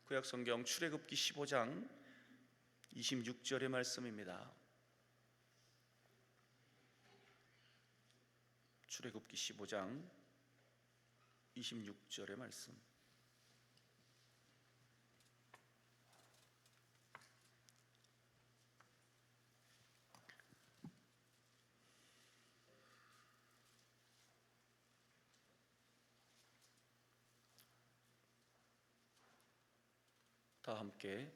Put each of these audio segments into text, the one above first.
구약성경 출애굽기 15장 26절의 말씀입니다. 출애굽기 15장 26절의 말씀. 다 함께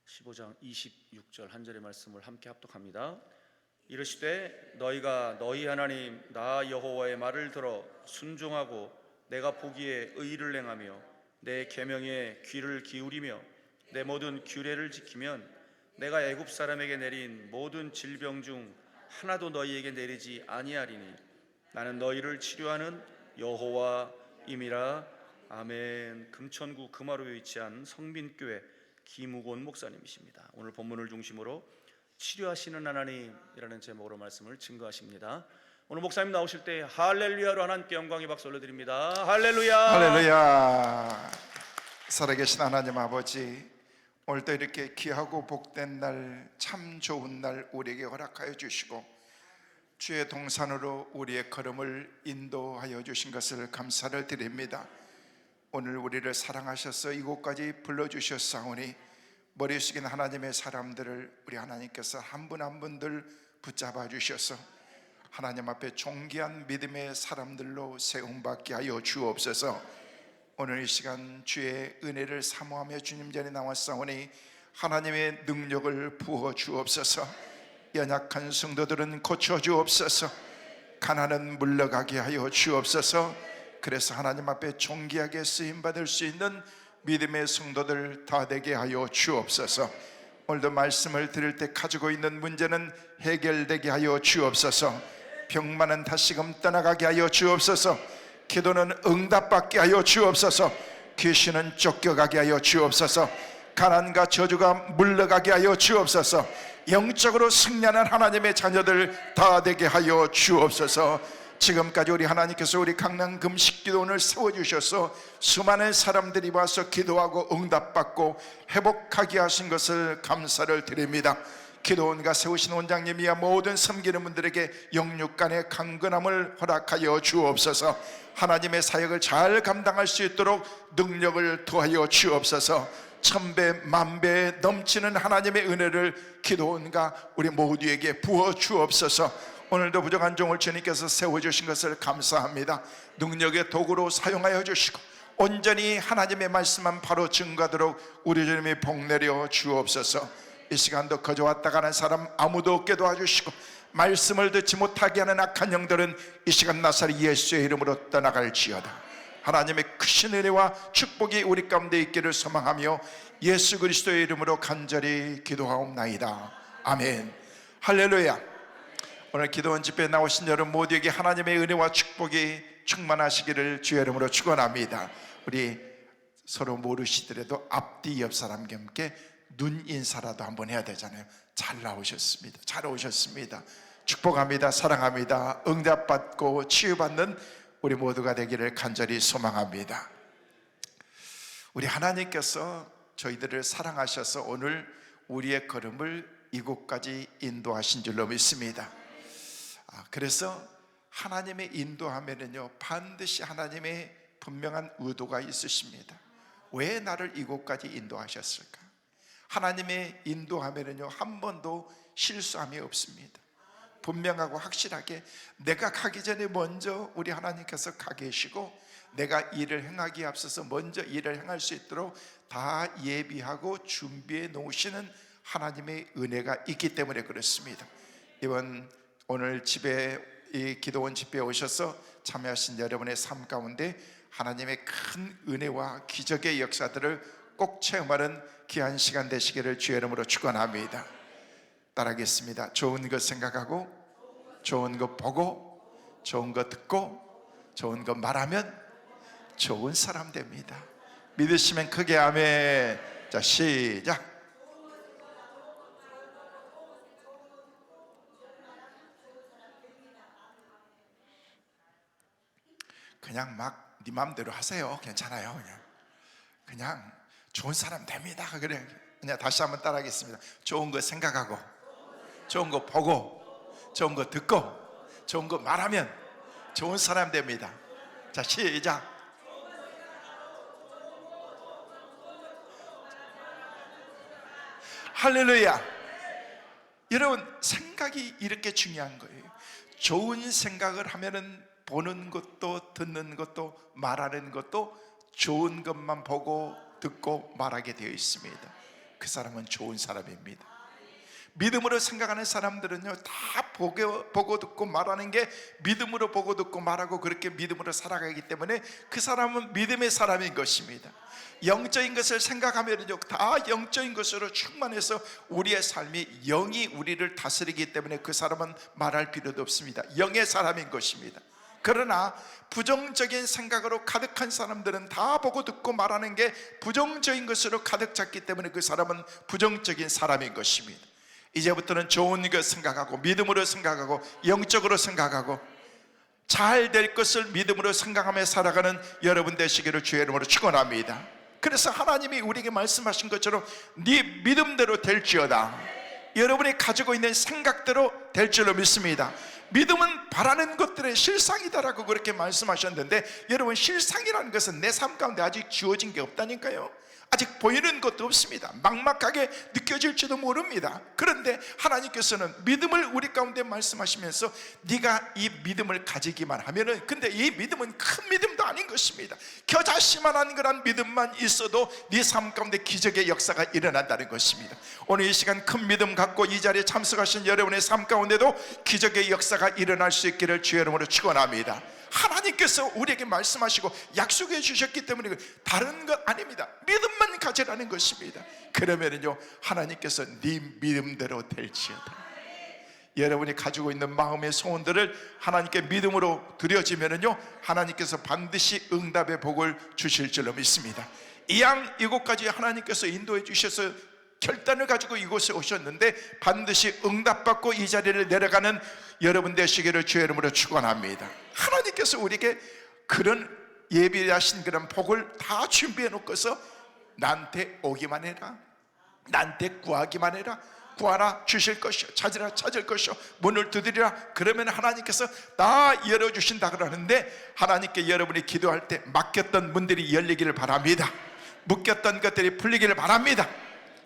15장 26절 한 절의 말씀을 함께 합독합니다. 이르시되 너희가 너희 하나님 나 여호와의 말을 들어 순종하고 내가 보기에 의를 행하며 내 계명에 귀를 기울이며 내 모든 규례를 지키면 내가 애굽 사람에게 내린 모든 질병 중 하나도 너희에게 내리지 아니하리니 나는 너희를 치료하는 여호와임이라. 아멘. 금천구 금화로에 위치한 성민교회 김우곤 목사님이십니다. 오늘 본문을 중심으로 치료하시는 하나님이라는 제목으로 말씀을 증거하십니다. 오늘 목사님 나오실 때 할렐루야로 하나님께 영광의 박수 올려드립니다. 할렐루야. 할렐루야. 살아계신 하나님 아버지, 오늘도 이렇게 귀하고 복된 날, 참 좋은 날 우리에게 허락하여 주시고 주의 동산으로 우리의 걸음을 인도하여 주신 것을 감사를 드립니다. 오늘 우리를 사랑하셔서 이곳까지 불러주셨사오니 머리 숙인 하나님의 사람들을 우리 하나님께서 한 분 한 분들 붙잡아 주셔서 하나님 앞에 존귀한 믿음의 사람들로 세움받게 하여 주옵소서. 오늘 이 시간 주의 은혜를 사모하며 주님 전에 나왔사오니 하나님의 능력을 부어 주옵소서. 연약한 성도들은 고쳐 주옵소서. 가난은 물러가게 하여 주옵소서. 그래서 하나님 앞에 존귀하게 쓰임받을 수 있는 믿음의 성도들 다 되게 하여 주옵소서. 오늘도 말씀을 들을 때 가지고 있는 문제는 해결되게 하여 주옵소서. 병만은 다시금 떠나가게 하여 주옵소서. 기도는 응답받게 하여 주옵소서. 귀신은 쫓겨가게 하여 주옵소서. 가난과 저주가 물러가게 하여 주옵소서. 영적으로 승리하는 하나님의 자녀들 다 되게 하여 주옵소서. 지금까지 우리 하나님께서 우리 강남 금식기도원을 세워주셔서 수많은 사람들이 와서 기도하고 응답받고 회복하게 하신 것을 감사를 드립니다. 기도원과 세우신 원장님이야 모든 섬기는 분들에게 영육간의 강건함을 허락하여 주옵소서. 하나님의 사역을 잘 감당할 수 있도록 능력을 더하여 주옵소서. 천배 만배 넘치는 하나님의 은혜를 기도원과 우리 모두에게 부어 주옵소서. 오늘도 부족한 종을 주님께서 세워주신 것을 감사합니다. 능력의 도구로 사용하여 주시고 온전히 하나님의 말씀만 바로 증거하도록 우리 주님이 복내려 주옵소서. 이 시간도 거저 왔다 가는 사람 아무도 없게 도와주시고 말씀을 듣지 못하게 하는 악한 영들은 이 시간 나사렛 예수의 이름으로 떠나갈지어다. 하나님의 크신 은혜와 축복이 우리 가운데 있기를 소망하며 예수 그리스도의 이름으로 간절히 기도하옵나이다. 아멘. 할렐루야. 오늘 기도원 집회에 나오신 여러분 모두에게 하나님의 은혜와 축복이 충만하시기를 주의 이름으로 축원합니다. 우리 서로 모르시더라도 앞뒤 옆 사람과 함께 눈 인사라도 한번 해야 되잖아요. 잘 나오셨습니다. 잘 오셨습니다. 축복합니다. 사랑합니다. 응답받고 치유받는 우리 모두가 되기를 간절히 소망합니다. 우리 하나님께서 저희들을 사랑하셔서 오늘 우리의 걸음을 이곳까지 인도하신 줄로 믿습니다. 그래서 하나님의 인도하면은요 반드시 하나님의 분명한 의도가 있으십니다. 왜 나를 이곳까지 인도하셨을까? 하나님의 인도하면은요 한 번도 실수함이 없습니다. 분명하고 확실하게 내가 가기 전에 먼저 우리 하나님께서 가 계시고 내가 일을 행하기에 앞서서 먼저 일을 행할 수 있도록 다 예비하고 준비해 놓으시는 하나님의 은혜가 있기 때문에 그렇습니다. 오늘 집에 이 기도원 집회에 오셔서 참여하신 여러분의 삶 가운데 하나님의 큰 은혜와 기적의 역사들을 꼭 체험하는 귀한 시간 되시기를 주의 이름으로 축원합니다. 따라하겠습니다. 좋은 것 생각하고 좋은 것 보고 좋은 것 듣고 좋은 것 말하면 좋은 사람 됩니다. 믿으시면 크게 아멘. 자, 시작. 그냥 막 네 마음대로 하세요. 괜찮아요. 그냥 좋은 사람 됩니다. 그래. 그냥 다시 한번 따라하겠습니다. 좋은 거 생각하고, 좋은 거 보고, 좋은 거 듣고, 좋은 거 말하면 좋은 사람 됩니다. 자, 시작. 할렐루야. 여러분, 생각이 이렇게 중요한 거예요. 좋은 생각을 하면은 보는 것도 듣는 것도 말하는 것도 좋은 것만 보고 듣고 말하게 되어 있습니다. 그 사람은 좋은 사람입니다. 믿음으로 생각하는 사람들은요, 다 보고 듣고 말하는 게 믿음으로 보고 듣고 말하고 그렇게 믿음으로 살아가기 때문에 그 사람은 믿음의 사람인 것입니다. 영적인 것을 생각하면요, 다 영적인 것으로 충만해서 우리의 삶이 영이 우리를 다스리기 때문에 그 사람은 말할 필요도 없습니다. 영의 사람인 것입니다. 그러나 부정적인 생각으로 가득한 사람들은 다 보고 듣고 말하는 게 부정적인 것으로 가득 찼기 때문에 그 사람은 부정적인 사람인 것입니다. 이제부터는 좋은 것 생각하고 믿음으로 생각하고 영적으로 생각하고 잘 될 것을 믿음으로 생각하며 살아가는 여러분 되시기를 주의 이름으로 축원합니다. 그래서 하나님이 우리에게 말씀하신 것처럼 네 믿음대로 될지어다. 여러분이 가지고 있는 생각대로 될 줄로 믿습니다. 믿음은 바라는 것들의 실상이다라고 그렇게 말씀하셨는데, 여러분, 실상이라는 것은 내 삶 가운데 아직 주어진 게 없다니까요. 아직 보이는 것도 없습니다. 막막하게 느껴질지도 모릅니다. 그런데 하나님께서는 믿음을 우리 가운데 말씀하시면서 네가 이 믿음을 가지기만 하면은, 근데 이 믿음은 큰 믿음도 아닌 것입니다. 겨자씨만한 그런 믿음만 있어도 네 삶 가운데 기적의 역사가 일어난다는 것입니다. 오늘 이 시간 큰 믿음 갖고 이 자리에 참석하신 여러분의 삶 가운데도 기적의 역사가 일어날 수 있기를 주의 이름으로 축원합니다. 하나님께서 우리에게 말씀하시고 약속해 주셨기 때문에 다른 것 아닙니다. 믿음만 가지라는 것입니다. 그러면은요, 하나님께서 네 믿음대로 될지어다. 여러분이 가지고 있는 마음의 소원들을 하나님께 믿음으로 드려지면은요, 하나님께서 반드시 응답의 복을 주실 줄로 믿습니다. 이양 이곳까지 하나님께서 인도해 주셔서 결단을 가지고 이곳에 오셨는데 반드시 응답받고 이 자리를 내려가는 여러분 되시기를 주의 이름으로 축원합니다. 하나님께서 우리에게 그런 예비하신 그런 복을 다 준비해 놓고서 나한테 오기만 해라, 나한테 구하기만 해라, 구하라 주실 것이요, 찾으라 찾을 것이요, 문을 두드리라 그러면 하나님께서 다 열어주신다 그러는데, 하나님께 여러분이 기도할 때 막혔던 문들이 열리기를 바랍니다. 묶였던 것들이 풀리기를 바랍니다.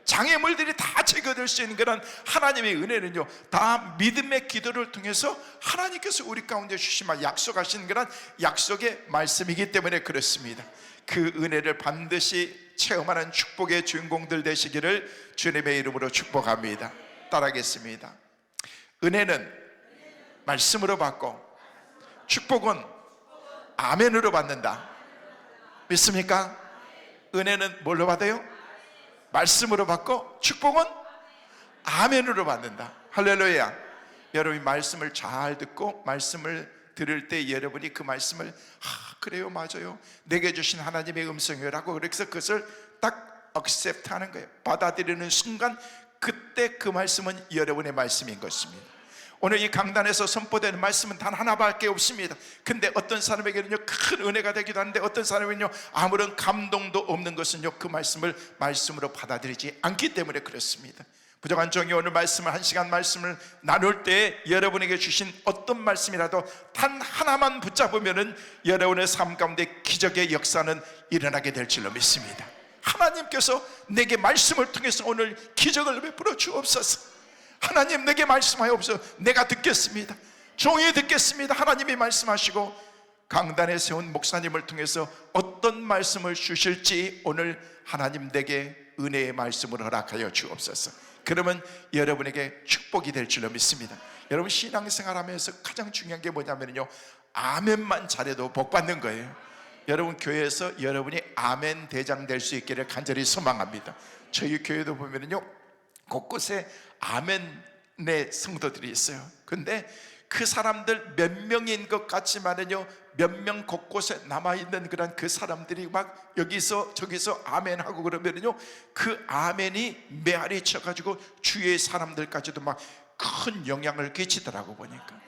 장애물들이 다 제거될 수 있는 그런 하나님의 은혜는요, 다 믿음의 기도를 통해서 하나님께서 우리 가운데 주시마 약속하신 그런 약속의 말씀이기 때문에 그렇습니다. 그 은혜를 반드시 체험하는 축복의 주인공들 되시기를 주님의 이름으로 축복합니다. 따라하겠습니다. 은혜는 말씀으로 받고 축복은 아멘으로 받는다. 믿습니까? 은혜는 뭘로 받아요? 말씀으로 받고 축복은 아멘으로 받는다. 할렐루야. 여러분이 말씀을 잘 듣고 말씀을 들을 때 여러분이 그 말씀을 그래요, 맞아요, 내게 주신 하나님의 음성이라고 그래서 그것을 딱 액셉트 하는 거예요. 받아들이는 순간 그때 그 말씀은 여러분의 말씀인 것입니다. 오늘 이 강단에서 선포되는 말씀은 단 하나밖에 없습니다. 근데 어떤 사람에게는요 큰 은혜가 되기도 하는데 어떤 사람은요 아무런 감동도 없는 것은요 그 말씀을 말씀으로 받아들이지 않기 때문에 그렇습니다. 부정한 종이 오늘 말씀을 한 시간 말씀을 나눌 때 여러분에게 주신 어떤 말씀이라도 단 하나만 붙잡으면은 여러분의 삶 가운데 기적의 역사는 일어나게 될 줄로 믿습니다. 하나님께서 내게 말씀을 통해서 오늘 기적을 베풀어 주옵소서. 하나님 내게 말씀하옵소서. 내가 듣겠습니다. 종이 듣겠습니다. 하나님이 말씀하시고 강단에 세운 목사님을 통해서 어떤 말씀을 주실지 오늘 하나님 내게 은혜의 말씀을 허락하여 주옵소서. 그러면 여러분에게 축복이 될 줄로 믿습니다. 여러분 신앙생활하면서 가장 중요한 게 뭐냐면요, 아멘만 잘해도 복 받는 거예요. 여러분 교회에서 여러분이 아멘 대장 될 수 있기를 간절히 소망합니다. 저희 교회도 보면요 곳곳에 아멘의 성도들이 있어요. 근데 그 사람들 몇 명인 것 같지만은요 몇 명 곳곳에 남아있는 그런 그 사람들이 막 여기서 저기서 아멘하고 그러면은요 그 아멘이 메아리 쳐가지고 주위의 사람들까지도 막 큰 영향을 끼치더라고 보니까.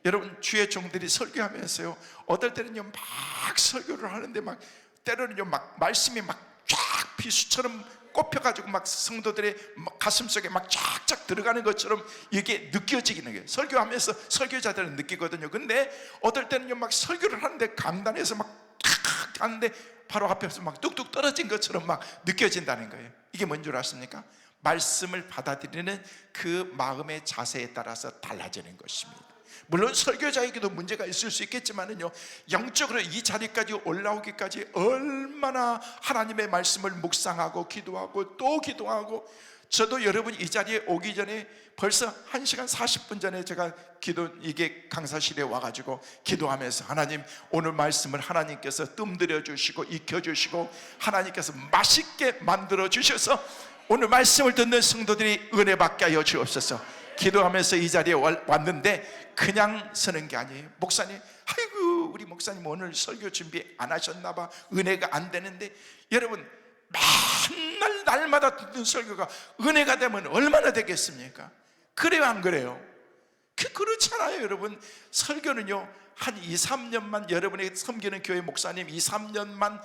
여러분 주의 종들이 설교하면서요 어떨 때는요 막 설교를 하는데 막 때로는요 막 말씀이 막 쫙 비수처럼 꼽혀가지고 막 성도들의 가슴속에 막 쫙쫙 들어가는 것처럼 이게 느껴지는 거예요. 설교하면서 설교자들은 느끼거든요. 근데 어떨 때는요, 막 설교를 하는데 강단에서 막 탁 하는데 바로 앞에서 막 뚝뚝 떨어진 것처럼 막 느껴진다는 거예요. 이게 뭔 줄 아십니까? 말씀을 받아들이는 그 마음의 자세에 따라서 달라지는 것입니다. 물론 설교자에게도 문제가 있을 수 있겠지만은요, 영적으로 이 자리까지 올라오기까지 얼마나 하나님의 말씀을 묵상하고 기도하고 또 기도하고, 저도 여러분 이 자리에 오기 전에 벌써 1시간 40분 전에 제가 이게 강사실에 와가지고 기도하면서, 하나님 오늘 말씀을 하나님께서 뜸들여 주시고 익혀 주시고 하나님께서 맛있게 만들어 주셔서 오늘 말씀을 듣는 성도들이 은혜 받게 하여 주옵소서. 기도하면서 이 자리에 왔는데 그냥 서는 게 아니에요. 목사님, 아이고 우리 목사님 오늘 설교 준비 안 하셨나 봐, 은혜가 안 되는데. 여러분, 맨날 날마다 듣는 설교가 은혜가 되면 얼마나 되겠습니까? 그래요 안 그래요? 그렇잖아요. 여러분, 설교는요 한 2, 3년만 여러분에게 섬기는 교회 목사님 2, 3년만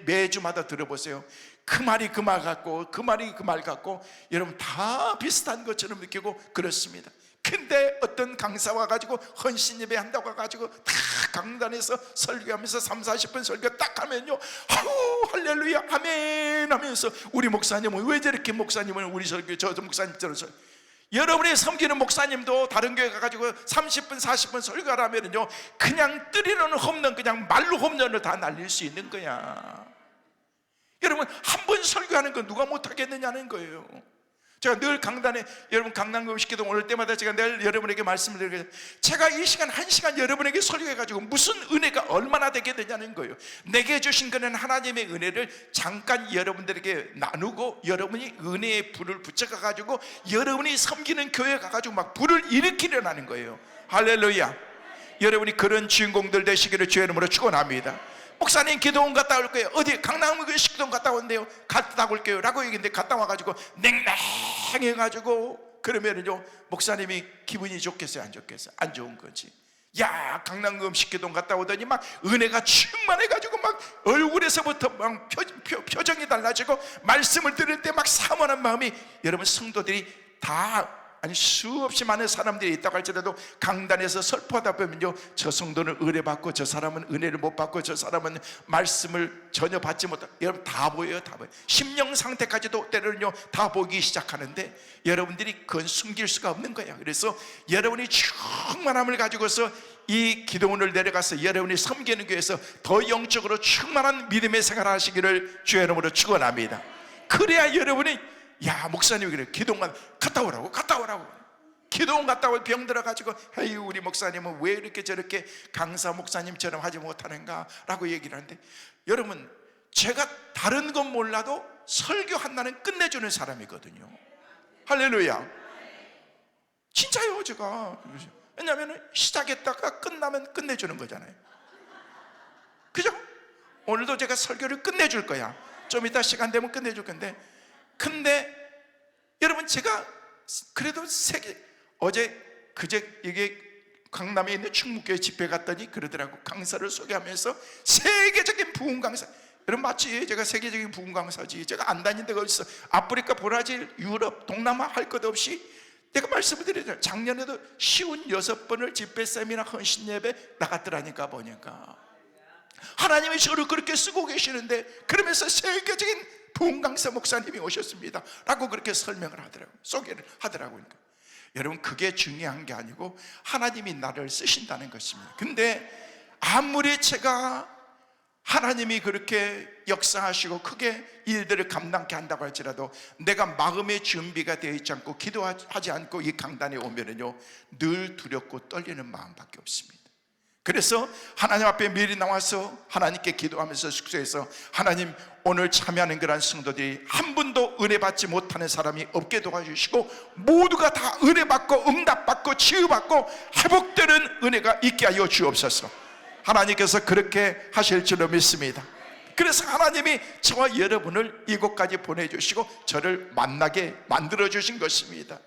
매주마다 들어보세요. 그 말이 그 말 같고 그 말이 그 말 같고 여러분 다 비슷한 것처럼 느끼고 그렇습니다. 근데 어떤 강사 와가지고 헌신 예배 한다고 해가지고 다 강단에서 설교하면서 3, 40분 설교 딱 하면요, 아우 할렐루야 아멘 하면서 우리 목사님은 왜 저렇게 목사님은 우리 설교 저 목사님처럼 여러분이 섬기는 목사님도 다른 교회 가가지고 30분 40분 설교하라면요 그냥 때리는 홈런, 그냥 말로 홈런을 다 날릴 수 있는 거야. 여러분, 한 번 설교하는 건 누가 못하겠느냐는 거예요. 제가 늘 강단에, 여러분 강남금 식기도 올 때마다 제가 늘 여러분에게 말씀을 드리고, 제가 이 시간 1시간 여러분에게 설교해가지고 무슨 은혜가 얼마나 되겠느냐는 거예요. 내게 주신 거는 하나님의 은혜를 잠깐 여러분들에게 나누고, 여러분이 은혜의 불을 붙여가지고 여러분이 섬기는 교회에 가가지고 막 불을 일으키려는 거예요. 할렐루야. 여러분이 그런 주인공들 되시기를 주의 이름으로 축원합니다. 목사님 기도원 갔다 올 거예요. 어디 강남구 식기도원 갔다 온대요. 갔다 올게요 라고 얘기했는데 갔다 와가지고 냉랭해가지고 그러면은요 목사님이 기분이 좋겠어요 안 좋겠어요? 안 좋은 거지. 야, 강남구 식기도원 갔다 오더니 막 은혜가 충만해가지고 막 얼굴에서부터 막 표정이 달라지고 말씀을 들을 때 막 사모한 마음이, 여러분 성도들이 다 아니 수없이 많은 사람들이 있다고 할지라도 강단에서 설포하다 보면요 저 성도는 은혜 받고 저 사람은 은혜를 못 받고 저 사람은 말씀을 전혀 받지 못하고, 여러분 다 보여요. 다 보여요. 심령 상태까지도 때로는요 다 보기 시작하는데 여러분들이 그건 숨길 수가 없는 거예요. 그래서 여러분이 충만함을 가지고서 이 기도원을 내려가서 여러분이 섬기는 교회에서 더 영적으로 충만한 믿음의 생활을 하시기를 주의 이름으로 축원합니다. 그래야 여러분이, 야 목사님이 그래 기도원 갔다 오라고 기도원 갔다 올 병 들어가지고 에이 우리 목사님은 왜 이렇게 저렇게 강사 목사님처럼 하지 못하는가 라고 얘기를 하는데, 여러분 제가 다른 건 몰라도 설교 한날은 끝내주는 사람이거든요. 할렐루야. 진짜요. 제가 왜냐하면 시작했다가 끝나면 끝내주는 거잖아요. 그죠? 오늘도 제가 설교를 끝내줄 거야. 좀 이따 시간 되면 끝내줄 건데, 근데 여러분 제가 그래도 그제 이게 강남에 있는 충무교회 집회 갔더니 그러더라고. 강사를 소개하면서 세계적인 부흥 강사. 여러분 맞지? 제가 세계적인 부흥 강사지. 제가 안 다닌 데가 어딨어. 아프리카, 브라질, 유럽, 동남아 할 것 없이 내가 말씀을 드리잖아요. 작년에도 56번을 집회 세미나 헌신 예배 나갔더라니까. 보니까 하나님이 저를 그렇게 쓰고 계시는데, 그러면서 세계적인 부흥 강사 목사님이 오셨습니다 라고 그렇게 설명을 하더라고요. 소개를 하더라고요. 여러분 그게 중요한 게 아니고 하나님이 나를 쓰신다는 것입니다. 근데 아무리 제가 하나님이 그렇게 역사하시고 크게 일들을 감당케 한다고 할지라도 내가 마음의 준비가 되어 있지 않고 기도하지 않고 이 강단에 오면은요 늘 두렵고 떨리는 마음밖에 없습니다. 그래서 하나님 앞에 미리 나와서 하나님께 기도하면서 숙소에서, 하나님 오늘 참여하는 그런 성도들이 한 분도 은혜 받지 못하는 사람이 없게 도와주시고 모두가 다 은혜 받고 응답받고 치유받고 회복되는 은혜가 있게 하여 주옵소서. 하나님께서 그렇게 하실 줄로 믿습니다. 그래서 하나님이 저와 여러분을 이곳까지 보내주시고 저를 만나게 만들어주신 것입니다.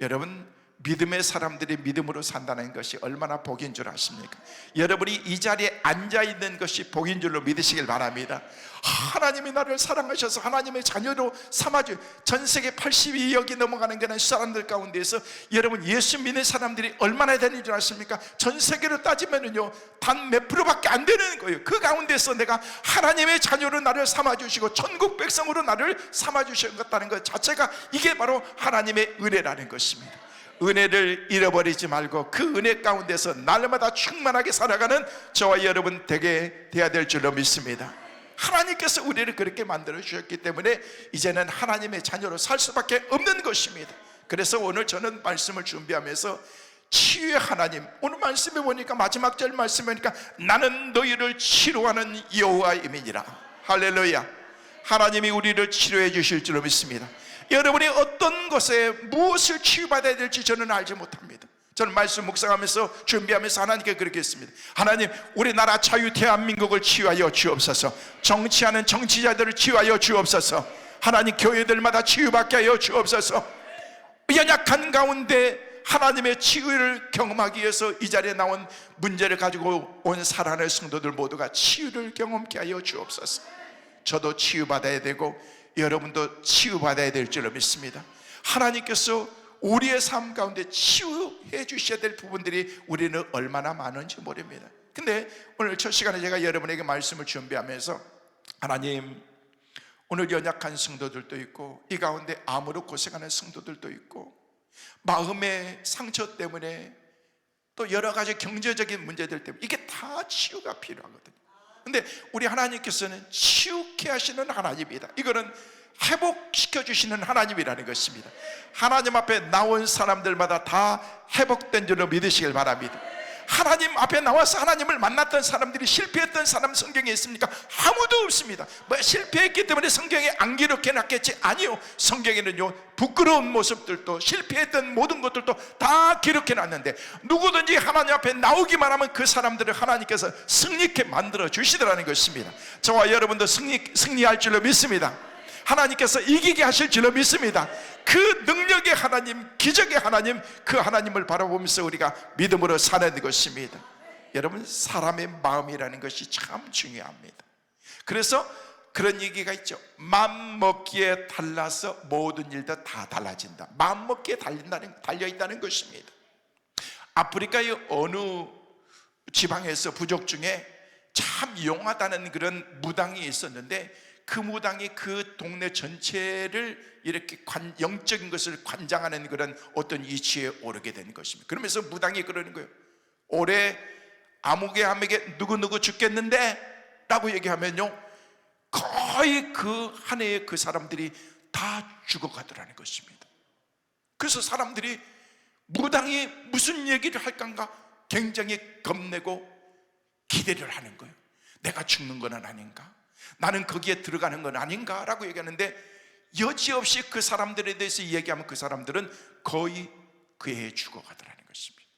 여러분 믿음의 사람들이 믿음으로 산다는 것이 얼마나 복인 줄 아십니까? 여러분이 이 자리에 앉아있는 것이 복인 줄로 믿으시길 바랍니다. 하나님이 나를 사랑하셔서 하나님의 자녀로 삼아주, 전 세계 82억이 넘어가는 그런 사람들 가운데서 여러분 예수 믿는 사람들이 얼마나 되는 줄 아십니까? 전 세계로 따지면은요 단 몇 프로밖에 안 되는 거예요. 그 가운데서 내가 하나님의 자녀로 나를 삼아주시고 천국 백성으로 나를 삼아주셨다는 것 자체가 이게 바로 하나님의 은혜라는 것입니다. 은혜를 잃어버리지 말고 그 은혜 가운데서 날마다 충만하게 살아가는 저와 여러분 되게 돼야 될 줄로 믿습니다. 하나님께서 우리를 그렇게 만들어 주셨기 때문에 이제는 하나님의 자녀로 살 수밖에 없는 것입니다. 그래서 오늘 저는 말씀을 준비하면서 치유의 하나님, 오늘 말씀에 보니까 마지막 절 말씀에 보니까 나는 너희를 치료하는 여호와임이니라. 할렐루야. 하나님이 우리를 치료해 주실 줄로 믿습니다. 여러분이 어떤 것에 무엇을 치유받아야 될지 저는 알지 못합니다. 저는 말씀 묵상하면서 준비하면서 하나님께 그렇게 했습니다. 하나님, 우리나라 자유 대한민국을 치유하여 주옵소서. 정치하는 정치자들을 치유하여 주옵소서. 하나님, 교회들마다 치유받게 하여 주옵소서. 연약한 가운데 하나님의 치유를 경험하기 위해서 이 자리에 나온 문제를 가지고 온 사랑하는 성도들 모두가 치유를 경험케 하여 주옵소서. 저도 치유받아야 되고 여러분도 치유받아야 될 줄로 믿습니다. 하나님께서 우리의 삶 가운데 치유해 주셔야 될 부분들이 우리는 얼마나 많은지 모릅니다. 근데 오늘 첫 시간에 제가 여러분에게 말씀을 준비하면서 하나님, 오늘 연약한 성도들도 있고 이 가운데 암으로 고생하는 성도들도 있고 마음의 상처 때문에 또 여러 가지 경제적인 문제들 때문에 이게 다 치유가 필요하거든요. 근데 우리 하나님께서는 치유케 하시는 하나님이다. 이거는 회복시켜 주시는 하나님이라는 것입니다. 하나님 앞에 나온 사람들마다 다 회복된 줄로 믿으시길 바랍니다. 하나님 앞에 나와서 하나님을 만났던 사람들이 실패했던 사람 성경에 있습니까? 아무도 없습니다. 뭐 실패했기 때문에 성경에 안 기록해 놨겠지? 아니요. 성경에는요 부끄러운 모습들도 실패했던 모든 것들도 다 기록해 놨는데 누구든지 하나님 앞에 나오기만 하면 그 사람들을 하나님께서 승리케 만들어 주시더라는 것입니다. 저와 여러분도 승리할 줄로 믿습니다. 하나님께서 이기게 하실 줄로 믿습니다. 그 능력의 하나님, 기적의 하나님, 그 하나님을 바라보면서 우리가 믿음으로 사는 것입니다. 여러분, 사람의 마음이라는 것이 참 중요합니다. 그래서 그런 얘기가 있죠. 마음먹기에 달라서 모든 일도 다 달라진다. 마음먹기에 달려있다는 것입니다. 아프리카의 어느 지방에서 부족 중에 참 용하다는 그런 무당이 있었는데 그 무당이 그 동네 전체를 이렇게 영적인 것을 관장하는 그런 어떤 위치에 오르게 된 것입니다. 그러면서 무당이 그러는 거예요. 올해 아무개함에게 누구누구 죽겠는데 라고 얘기하면요 거의 그 한 해에 그 사람들이 다 죽어가더라는 것입니다. 그래서 사람들이 무당이 무슨 얘기를 할까 굉장히 겁내고 기대를 하는 거예요. 내가 죽는 건 아닌가? 나는 거기에 들어가는 건 아닌가? 라고 얘기하는데 여지없이 그 사람들에 대해서 얘기하면 그 사람들은 거의 그 해에 죽어가더라는 것입니다.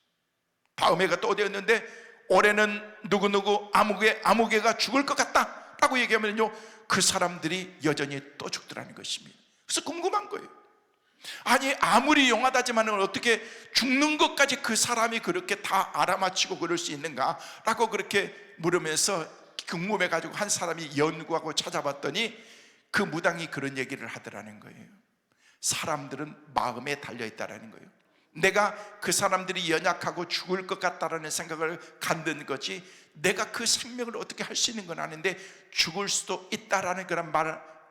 다음 해가 또 되었는데 올해는 누구누구 아무개가 죽을 것 같다 라고 얘기하면요 그 사람들이 여전히 또 죽더라는 것입니다. 그래서 궁금한 거예요. 아니 아무리 용하다지만 어떻게 죽는 것까지 그 사람이 그렇게 다 알아맞히고 그럴 수 있는가 라고 그렇게 물으면서 궁금해가지고 한 사람이 연구하고 찾아봤더니 그 무당이 그런 얘기를 하더라는 거예요. 사람들은 마음에 달려있다라는 거예요. 내가 그 사람들이 연약하고 죽을 것 같다라는 생각을 갖는 거지 내가 그 생명을 어떻게 할 수 있는 건 아닌데 죽을 수도 있다라는 그런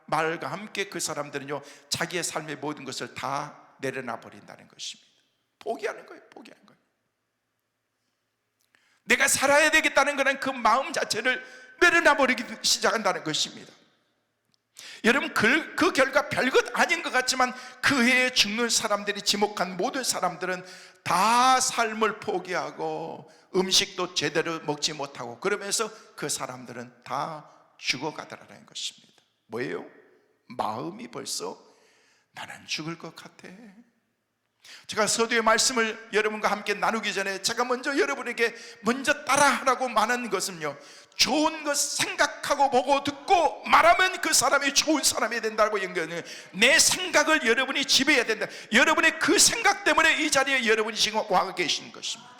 말과 함께 그 사람들은요 자기의 삶의 모든 것을 다 내려놔 버린다는 것입니다. 포기하는 거예요. 포기하는 거예요. 내가 살아야 되겠다는 그런 그 마음 자체를 내려놔 버리기 시작한다는 것입니다. 여러분 그 결과 별것 아닌 것 같지만 그 해에 죽는 사람들이 지목한 모든 사람들은 다 삶을 포기하고 음식도 제대로 먹지 못하고 그러면서 그 사람들은 다 죽어가더라는 것입니다. 뭐예요? 마음이 벌써 나는 죽을 것 같아. 제가 서두의 말씀을 여러분과 함께 나누기 전에 제가 먼저 여러분에게 먼저 따라하라고 말하는 것은요, 좋은 것 생각하고 보고 듣고 말하면 그 사람이 좋은 사람이 된다고 연결해요. 내 생각을 여러분이 지배해야 된다. 여러분의 그 생각 때문에 이 자리에 여러분이 지금 와 계신 것입니다.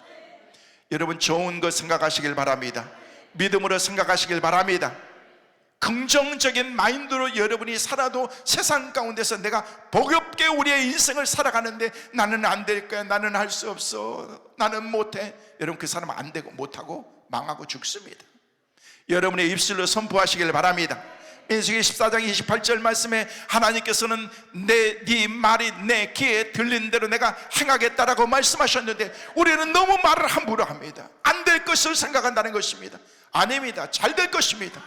여러분 좋은 것 생각하시길 바랍니다. 믿음으로 생각하시길 바랍니다. 긍정적인 마인드로 여러분이 살아도 세상 가운데서 내가 복없게 우리의 인생을 살아가는데 나는 안 될 거야, 나는 할 수 없어, 나는 못해, 여러분 그 사람은 안 되고 못하고 망하고 죽습니다. 여러분의 입술로 선포하시길 바랍니다. 민수기 14장 28절 말씀에 하나님께서는 네 말이 내 귀에 들린 대로 내가 행하겠다라고 말씀하셨는데 우리는 너무 말을 함부로 합니다. 안 될 것을 생각한다는 것입니다. 아닙니다. 잘 될 것입니다.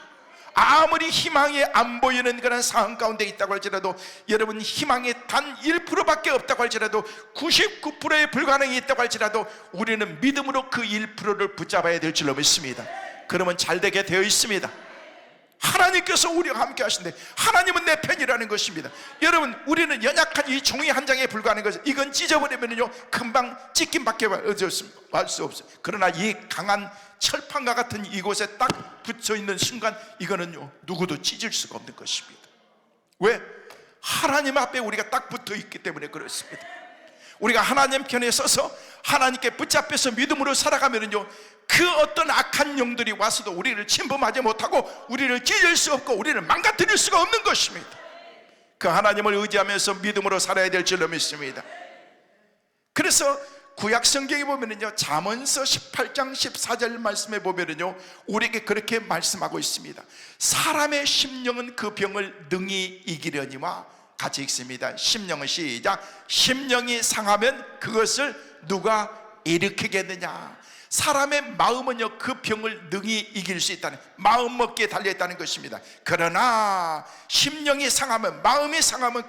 아무리 희망이 안 보이는 그런 상황 가운데 있다고 할지라도, 여러분 희망이 단 1%밖에 없다고 할지라도, 99%의 불가능이 있다고 할지라도 우리는 믿음으로 그 1%를 붙잡아야 될 줄로 믿습니다. 그러면 잘 되게 되어 있습니다. 하나님께서 우리와 함께 하신대. 하나님은 내 편이라는 것입니다. 여러분 우리는 연약한 이 종이 한 장에 불과한 것은, 이건 찢어버리면요 금방 찢김밖에 할 수 없어요. 그러나 이 강한 철판과 같은 이곳에 딱 붙여있는 순간 이거는요 누구도 찢을 수가 없는 것입니다. 왜? 하나님 앞에 우리가 딱 붙어있기 때문에 그렇습니다. 우리가 하나님 편에 서서 하나님께 붙잡혀서 믿음으로 살아가면은요 그 어떤 악한 영들이 와서도 우리를 침범하지 못하고 우리를 찢을 수 없고 우리를 망가뜨릴 수가 없는 것입니다. 그 하나님을 의지하면서 믿음으로 살아야 될 줄로 믿습니다. 그래서 구약 성경에 보면은요 잠언서 18장 14절 말씀에 보면은요 우리에게 그렇게 말씀하고 있습니다. 사람의 심령은 그 병을 능히 이기려니와 같이 읽습니다. 심령은 시작. 심령이 상하면 그것을 누가 일으키겠느냐. 사람의 마음은요 그 병을 능히 이길 수 있다는, 마음 먹기에 달려있다는 것입니다. 그러나 심령이 상하면, 마음이 상하면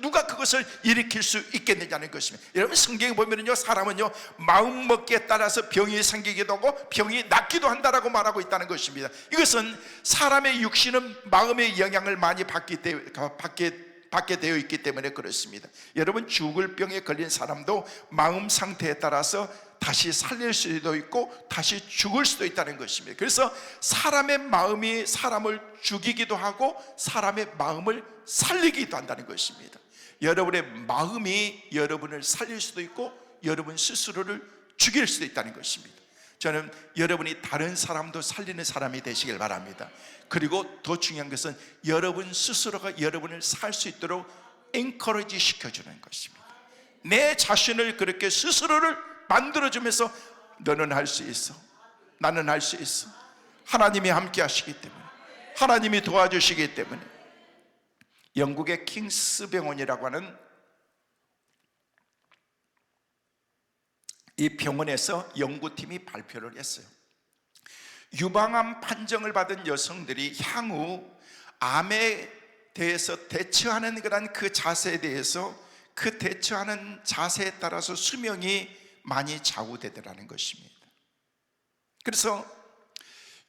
누가 그것을 일으킬 수 있겠느냐는 것입니다. 여러분 성경에 보면은요 사람은요 마음 먹기에 따라서 병이 생기기도 하고 병이 낫기도 한다라고 말하고 있다는 것입니다. 이것은 사람의 육신은 마음의 영향을 많이 받게 되어 있기 때문에 그렇습니다. 여러분 죽을 병에 걸린 사람도 마음 상태에 따라서 다시 살릴 수도 있고 다시 죽을 수도 있다는 것입니다. 그래서 사람의 마음이 사람을 죽이기도 하고 사람의 마음을 살리기도 한다는 것입니다. 여러분의 마음이 여러분을 살릴 수도 있고 여러분 스스로를 죽일 수도 있다는 것입니다. 저는 여러분이 다른 사람도 살리는 사람이 되시길 바랍니다. 그리고 더 중요한 것은 여러분 스스로가 여러분을 살 수 있도록 엔커러지 시켜주는 것입니다. 내 자신을 그렇게 스스로를 만들어주면서 너는 할 수 있어, 나는 할 수 있어. 하나님이 함께 하시기 때문에, 하나님이 도와주시기 때문에. 영국의 킹스 병원이라고 하는 이 병원에서 연구팀이 발표를 했어요. 유방암 판정을 받은 여성들이 향후 암에 대해서 대처하는 그런 그 자세에 대해서, 그 대처하는 자세에 따라서 수명이 많이 좌우되더라는 것입니다. 그래서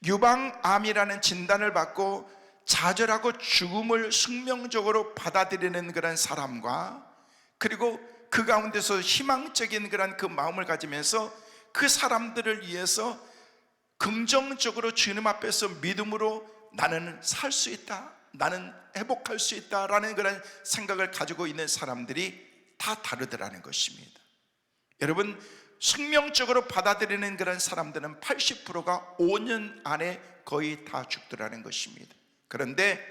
유방암이라는 진단을 받고 좌절하고 죽음을 숙명적으로 받아들이는 그런 사람과, 그리고 그 가운데서 희망적인 그런 그 마음을 가지면서 그 사람들을 위해서 긍정적으로 주님 앞에서 믿음으로 나는 살 수 있다, 나는 회복할 수 있다라는 그런 생각을 가지고 있는 사람들이 다 다르더라는 것입니다. 여러분 숙명적으로 받아들이는 그런 사람들은 80%가 5년 안에 거의 다 죽더라는 것입니다. 그런데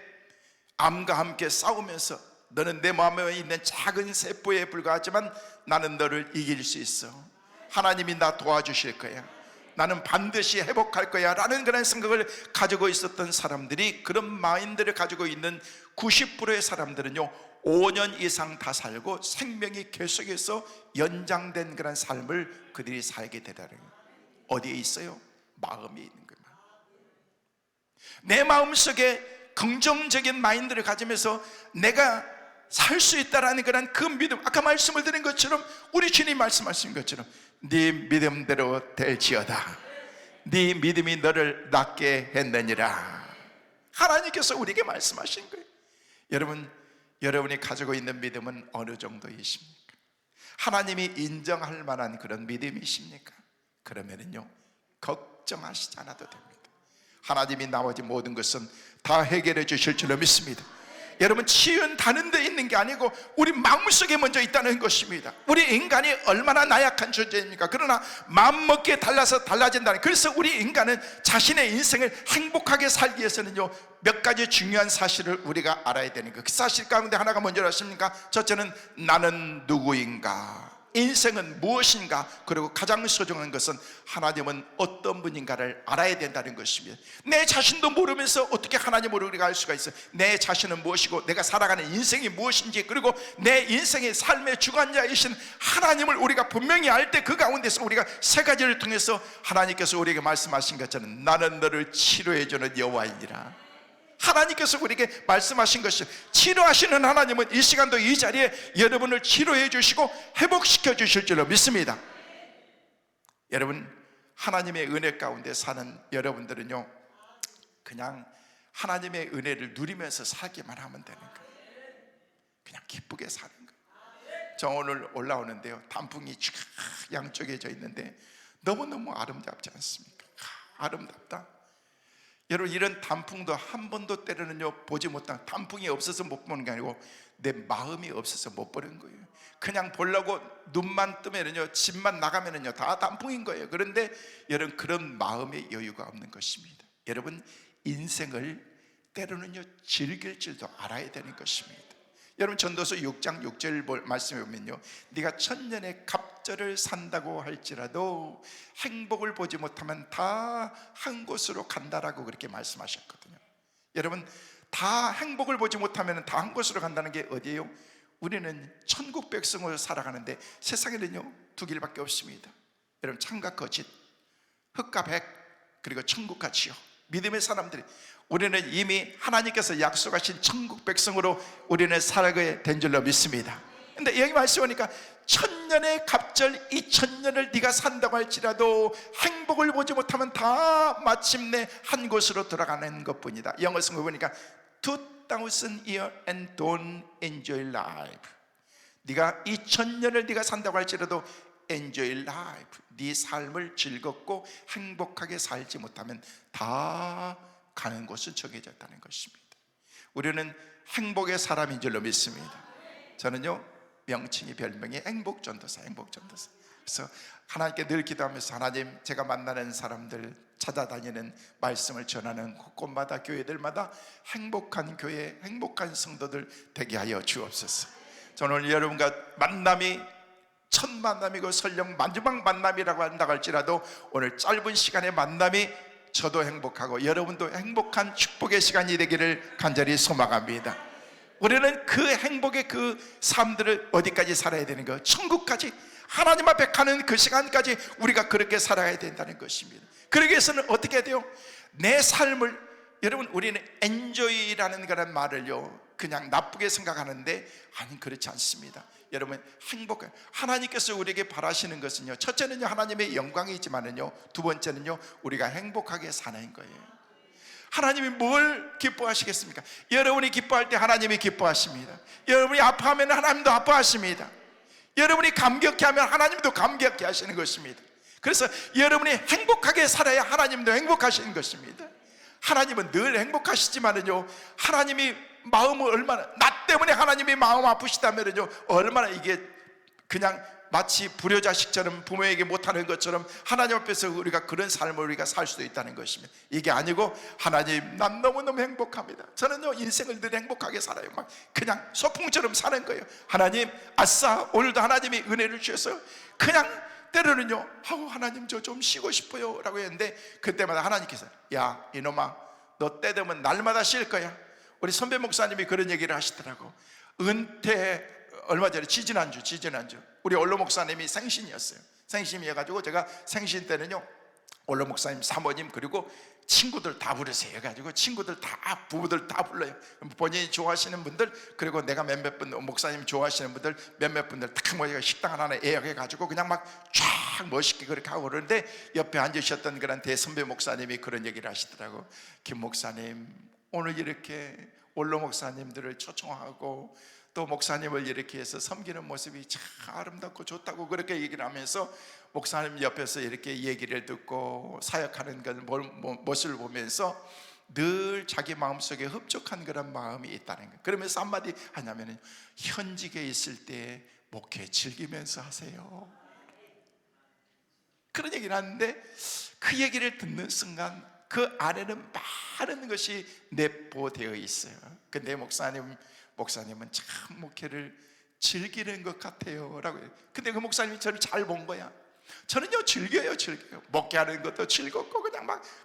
암과 함께 싸우면서 너는 내 마음에 있는 작은 세포에 불과하지만 나는 너를 이길 수 있어, 하나님이 나 도와주실 거야, 나는 반드시 회복할 거야 라는 그런 생각을 가지고 있었던 사람들이, 그런 마인드를 가지고 있는 90%의 사람들은요 5년 이상 다 살고 생명이 계속해서 연장된 그런 삶을 그들이 살게 되다는 거예요. 어디에 있어요? 마음에 있는 거예요. 내 마음속에 긍정적인 마인드를 가지면서 내가 살 수 있다라는 그런 그 믿음, 아까 말씀을 드린 것처럼 우리 주님 말씀하신 것처럼 네 믿음대로 될지어다, 네 믿음이 너를 낫게 했느니라. 하나님께서 우리에게 말씀하신 거예요. 여러분이 가지고 있는 믿음은 어느 정도이십니까? 하나님이 인정할 만한 그런 믿음이십니까? 그러면은요, 걱정하시지 않아도 됩니다. 하나님이 나머지 모든 것은 다 해결해 주실 줄로 믿습니다. 여러분, 치유는 다른 데 있는 게 아니고 우리 마음속에 먼저 있다는 것입니다. 우리 인간이 얼마나 나약한 존재입니까? 그러나 마음먹기에 달라서 달라진다는, 그래서 우리 인간은 자신의 인생을 행복하게 살기 위해서는요, 몇 가지 중요한 사실을 우리가 알아야 되는 거예요. 그 사실 가운데 하나가 뭔지 아십니까? 첫째는 나는 누구인가, 인생은 무엇인가, 그리고 가장 소중한 것은 하나님은 어떤 분인가를 알아야 된다는 것입니다. 내 자신도 모르면서 어떻게 하나님을 우리가 알 수가 있어요? 내 자신은 무엇이고 내가 살아가는 인생이 무엇인지, 그리고 내 인생의 삶의 주관자이신 하나님을 우리가 분명히 알 때 그 가운데서 우리가 세 가지를 통해서 하나님께서 우리에게 말씀하신 것처럼 나는 너를 치료해주는 여호와이니라. 하나님께서 우리에게 말씀하신 것이, 치료하시는 하나님은 이 시간도 이 자리에 여러분을 치료해 주시고 회복시켜 주실 줄로 믿습니다. 여러분, 하나님의 은혜 가운데 사는 여러분들은요, 그냥 하나님의 은혜를 누리면서 살기만 하면 되는 거예요. 그냥 기쁘게 사는 거예요. 저 오늘 올라오는데요, 단풍이 쫙 양쪽에 져 있는데 너무너무 아름답지 않습니까? 아름답다. 여러분, 이런 단풍도 한 번도 때로는요 보지 못한, 단풍이 없어서 못 보는 게 아니고 내 마음이 없어서 못 보는 거예요. 그냥 보려고 눈만 뜨면은요, 집만 나가면은요 다 단풍인 거예요. 그런데 여러분, 그런 마음의 여유가 없는 것입니다. 여러분, 인생을 때로는요 즐길 줄도 알아야 되는 것입니다. 여러분, 전도서 6장 6절 말씀에 보면요, 네가 천년의 갑절을 산다고 할지라도 행복을 보지 못하면 다 한 곳으로 간다라고 그렇게 말씀하셨거든요. 여러분, 다 행복을 보지 못하면 다 한 곳으로 간다는 게 어디예요? 우리는 천국 백성으로 살아가는데 세상에는요 두 길밖에 없습니다. 여러분, 참과 거짓, 흙과 백, 그리고 천국과 지옥. 믿음의 사람들이, 우리는 이미 하나님께서 약속하신 천국 백성으로 우리는 살아가게 된 줄로 믿습니다. 근데 여기 말씀하니까 천년의 갑절 2000년을 네가 산다고 할지라도 행복을 보지 못하면 다 마침내 한 곳으로 돌아가는 것뿐이다. 영어 성경 보니까 2000 year and don't enjoy life. 네가 2000년을 네가 산다고 할지라도 enjoy life, 네 삶을 즐겁고 행복하게 살지 못하면 다 가는 곳은 정해졌다는 것입니다. 우리는 행복의 사람인 줄로 믿습니다. 저는요, 명칭이 별명이 행복전도사, 행복전도사. 그래서 하나님께 늘 기도하면서, 하나님, 제가 만나는 사람들, 찾아다니는 말씀을 전하는 곳곳마다, 교회들마다 행복한 교회, 행복한 성도들 되게 하여 주옵소서. 저는 오늘 여러분과 만남이 첫 만남이고 설령 마지막 만남이라고 한다고 할지라도 오늘 짧은 시간의 만남이 저도 행복하고 여러분도 행복한 축복의 시간이 되기를 간절히 소망합니다. 우리는 그 행복의 그 삶들을 어디까지 살아야 되는 거예요? 천국까지, 하나님 앞에 가는 그 시간까지 우리가 그렇게 살아야 된다는 것입니다. 그러기 위해서는 어떻게 해야 돼요? 내 삶을, 여러분, 우리는 엔조이라는 그런 말을요 그냥 나쁘게 생각하는데, 아니, 그렇지 않습니다. 여러분, 행복해. 하나님께서 우리에게 바라시는 것은요, 첫째는요 하나님의 영광이지만은요, 두 번째는요 우리가 행복하게 사는 거예요. 하나님이 뭘 기뻐하시겠습니까? 여러분이 기뻐할 때 하나님이 기뻐하십니다. 여러분이 아파하면 하나님도 아파하십니다. 여러분이 감격해 하면 하나님도 감격해 하시는 것입니다. 그래서 여러분이 행복하게 살아야 하나님도 행복하시는 것입니다. 하나님은 늘 행복하시지만은요, 하나님이 마음을 얼마나, 나 때문에 하나님이 마음 아프시다면은요 얼마나 이게 그냥 마치 불효자식처럼 부모에게 못하는 것처럼 하나님 앞에서 우리가 그런 삶을 우리가 살 수도 있다는 것입니다. 이게 아니고, 하나님, 난 너무너무 행복합니다. 저는요 인생을 늘 행복하게 살아요. 막 그냥 소풍처럼 사는 거예요. 하나님, 아싸, 오늘도 하나님이 은혜를 주셔서 그냥 때로는요, 하나님, 저 좀 쉬고 싶어요 라고 했는데, 그때마다 하나님께서, 야, 이놈아, 너 때 되면 날마다 쉴 거야. 우리 선배 목사님이 그런 얘기를 하시더라고. 은퇴 얼마 전에, 지지난주 우리 원로 목사님이 생신이었어요. 생신이어가지고 제가 생신 때는요 원로 목사님 사모님 그리고 친구들 다 부르세요 해가지고 친구들 다, 부부들 다 불러요. 본인이 좋아하시는 분들, 그리고 내가 몇몇 분, 목사님 좋아하시는 분들 몇몇 분들 딱 모여서 식당 하나 예약해가지고 그냥 막 쫙 멋있게 그렇게 하고 그러는데, 옆에 앉으셨던 그런 대선배 목사님이 그런 얘기를 하시더라고. 김 목사님, 오늘 이렇게 원로 목사님들을 초청하고 또 목사님을 이렇게 해서 섬기는 모습이 참 아름답고 좋다고 그렇게 얘기를 하면서 목사님 옆에서 이렇게 얘기를 듣고 사역하는 모습을 보면서 늘 자기 마음속에 흡족한 그런 마음이 있다는 거예요. 그러면서 한마디 하냐면, 현직에 있을 때 목회 즐기면서 하세요, 그런 얘기를 하는데, 그 얘기를 듣는 순간 그 안에는 많은 것이 내포되어 있어요. 근데 목사님은 참 목회를 즐기는 것 같아요 라고 해요. 근데 그 목사님이 저를 잘 본 거야. 저는요 즐겨요. 목회하는 것도 즐겁고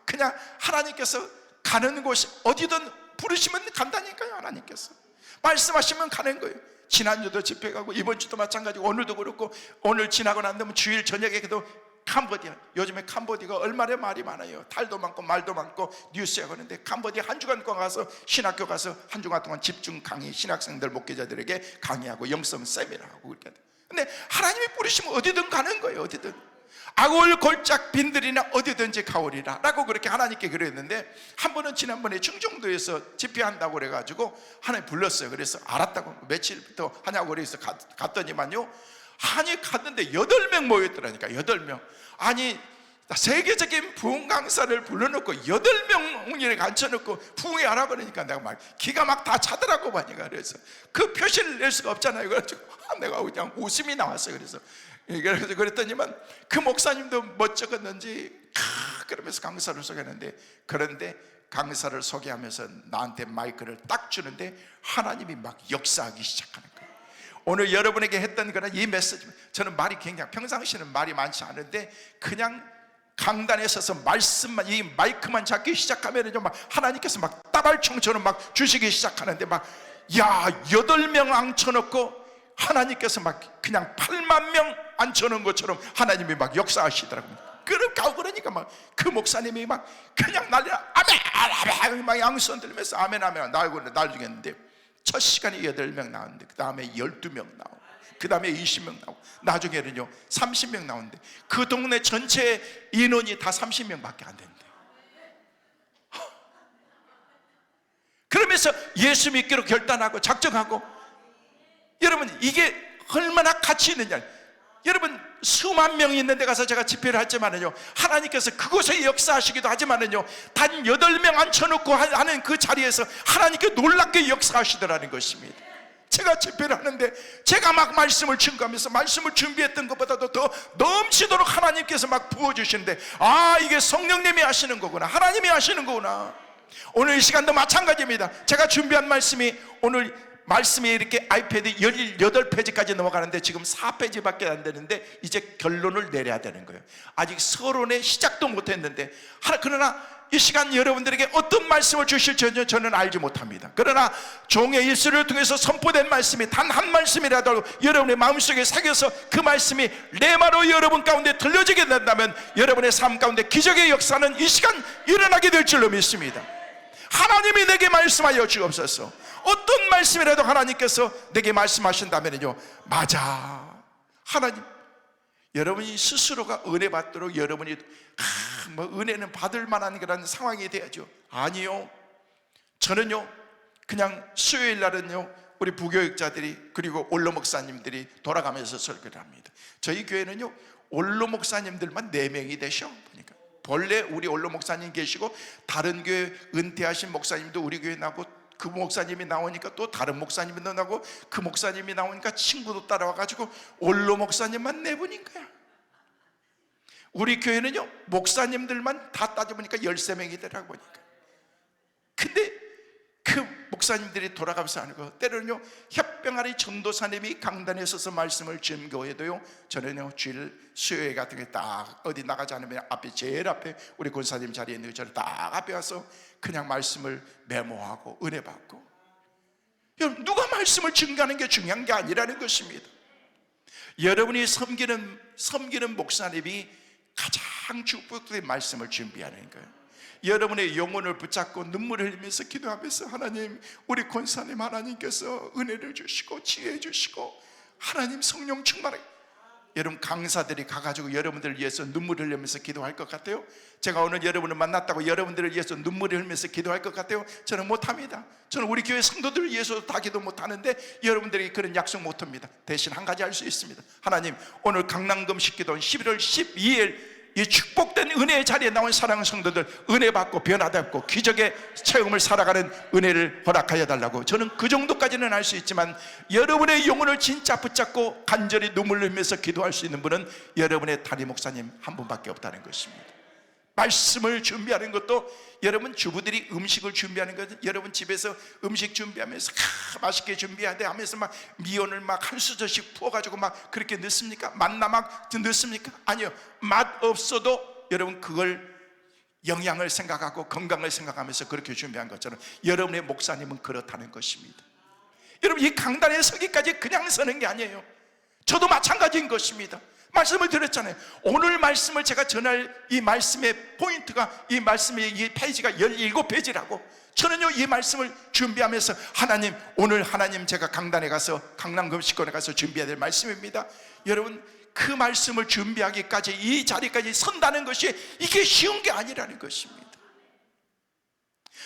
그냥 하나님께서 가는 곳이 어디든 부르시면 간다니까요. 하나님께서 말씀하시면 가는 거예요. 지난주도 집회 가고 이번 주도 마찬가지고 오늘도 그렇고, 오늘 지나고 난 다음에 주일 저녁에도 캄보디아, 요즘에 캄보디아가 얼마나 말이 많아요. 탈도 많고 말도 많고 뉴스에 그러는데, 캄보디아 한 주간 동안 가서 신학교 가서 한 주간 동안 집중 강의, 신학생들 목회자들에게 강의하고 영성 세미나하고 그렇게 돼. 근데 하나님이 부르시면 어디든 가는 거예요. 어디든 아골 골짝 빈들이나 어디든지 가오리라 라고 그렇게 하나님께 그랬는데, 한 번은 지난번에 충청도에서 집회한다고 그래가지고 하나님 불렀어요. 그래서 알았다고 며칠부터 하냐고 그래서 갔더니만요, 아니 갔는데 8명 모였더라니까. 8명. 아니 세계적인 부흥 강사를 불러놓고 8명을 앉혀놓고 부흥회 하라 그러니까 내가 막 기가 막 다 차더라고 보니까. 그래서 그 표시를 낼 수가 없잖아요. 그래가지고 내가 그냥 웃음이 나왔어요. 그래서 그랬더니만 그 목사님도 멋쩍었는지 그러면서 강사를 소개하는데, 그런데 강사를 소개하면서 나한테 마이크를 딱 주는데 하나님이 막 역사하기 시작하는 거예요. 오늘 여러분에게 했던 그런 이 메시지, 저는 말이 굉장히, 평상시에는 말이 많지 않은데 그냥 강단에 서서 말씀만, 이 마이크만 잡기 시작하면 막 하나님께서 막 따발총처럼 막 주시기 시작하는데, 막 8명 앉혀놓고 하나님께서 막 그냥 8만 명 앉혀놓은 것처럼 하나님이 막 역사하시더라고요. 그러니까 막 그 목사님이 막 그냥 난리나 아멘 막 양손 들면서 아멘 날 주겠는데, 첫 시간에 8명 나왔는데 그 다음에 12명 나오고 그 다음에 20명 나오고 나중에는요 30명 나오는데, 그 동네 전체 인원이 다 30명밖에 안 된대. 그러면서 예수 믿기로 결단하고 작정하고, 여러분 이게 얼마나 가치 있느냐. 여러분 수만 명이 있는 데 가서 제가 집회를 했지만은요, 하나님께서 그곳에 역사하시기도 하지만은요, 단 8명 앉혀놓고 하는 그 자리에서 하나님께 놀랍게 역사하시더라는 것입니다. 제가 집회를 하는데 제가 막 말씀을 증거하면서 말씀을 준비했던 것보다도 더 넘치도록 하나님께서 막 부어주시는데, 이게 성령님이 하시는 거구나, 하나님이 하시는 거구나. 오늘 이 시간도 마찬가지입니다. 제가 준비한 말씀이, 오늘 말씀이 이렇게 아이패드 18페이지까지 넘어가는데 지금 4페이지밖에 안 되는데 이제 결론을 내려야 되는 거예요. 아직 서론의 시작도 못했는데, 그러나 이 시간 여러분들에게 어떤 말씀을 주실지 저는 알지 못합니다. 그러나 종의 일수를 통해서 선포된 말씀이 단 한 말씀이라도 여러분의 마음속에 새겨서 그 말씀이 레마로 여러분 가운데 들려지게 된다면 여러분의 삶 가운데 기적의 역사는 이 시간 일어나게 될 줄로 믿습니다. 하나님이 내게 말씀하여 주옵소서. 어떤 말씀이라도 하나님께서 내게 말씀하신다면요, 맞아, 하나님, 여러분이 스스로가 은혜 받도록 여러분이 은혜는 받을 만한 그런 상황이 돼야죠. 아니요, 저는요 그냥 수요일 날은요 우리 부교육자들이 그리고 원로 목사님들이 돌아가면서 설교를 합니다. 저희 교회는요 원로 목사님들만 4명이 되셔. 보니까 본래 우리 원로 목사님 계시고 다른 교회 은퇴하신 목사님도 우리 교회 나고, 그 목사님이 나오니까 또 다른 목사님이 나오고, 그 목사님이 나오니까 친구도 따라와가지고 원로 목사님만 4분인 거야. 우리 교회는요 목사님들만 다 따져보니까 13명이 되라고 보니까. 근데 그 목사님들이 돌아가면서 하는 거, 때로는요 협병아리 전도사님이 강단에 서서 말씀을 증거해도요, 저는요 주일 수요일 같은 게 딱 어디 나가지 않으면 앞에, 제일 앞에 우리 권사님 자리에 있는 저를 딱 앞에 와서 그냥 말씀을 메모하고 은혜 받고. 여러분, 누가 말씀을 증거하는 게 중요한 게 아니라는 것입니다. 여러분이 섬기는 목사님이 가장 축복된 말씀을 준비하는 거예요. 여러분의 영혼을 붙잡고 눈물을 흘리면서 기도하면서, 하나님, 우리 권사님 하나님께서 은혜를 주시고 지혜 주시고 하나님 성령 충만하게, 여러분 강사들이 가가지고 여러분들을 위해서 눈물을 흘리면서 기도할 것 같아요? 제가 오늘 여러분을 만났다고 여러분들을 위해서 눈물을 흘리면서 기도할 것 같아요? 저는 못합니다. 저는 우리 교회 성도들을 위해서 다 기도 못하는데 여러분들에게 그런 약속 못합니다. 대신 한 가지 할 수 있습니다. 하나님, 오늘 강남금식 기도 11월 12일 이 축복된 은혜의 자리에 나온 사랑하는 성도들 은혜 받고 변화되고 기적의 체험을 살아가는 은혜를 허락하여 달라고. 저는 그 정도까지는 할 수 있지만 여러분의 영혼을 진짜 붙잡고 간절히 눈물 흘리면서 기도할 수 있는 분은 여러분의 담임 목사님 한 분밖에 없다는 것입니다. 말씀을 준비하는 것도 여러분 주부들이 음식을 준비하는 것은 여러분 집에서 음식 준비하면서 맛있게 준비해야 돼 하면서 막 미온을 막 한 수저씩 부어가지고 막 그렇게 넣습니까? 맛나 막 넣습니까? 아니요. 맛 없어도 여러분 그걸 영양을 생각하고 건강을 생각하면서 그렇게 준비한 것처럼 여러분의 목사님은 그렇다는 것입니다. 여러분 이 강단에 서기까지 그냥 서는 게 아니에요. 저도 마찬가지인 것입니다. 말씀을 드렸잖아요. 오늘 말씀을 제가 전할 이 말씀의 포인트가 이 말씀의 이 페이지가 17페이지라고. 저는요 이 말씀을 준비하면서 하나님, 오늘 하나님 제가 강단에 가서 강남금식관에 가서 준비해야 될 말씀입니다. 여러분 그 말씀을 준비하기까지 이 자리까지 선다는 것이 이게 쉬운 게 아니라는 것입니다.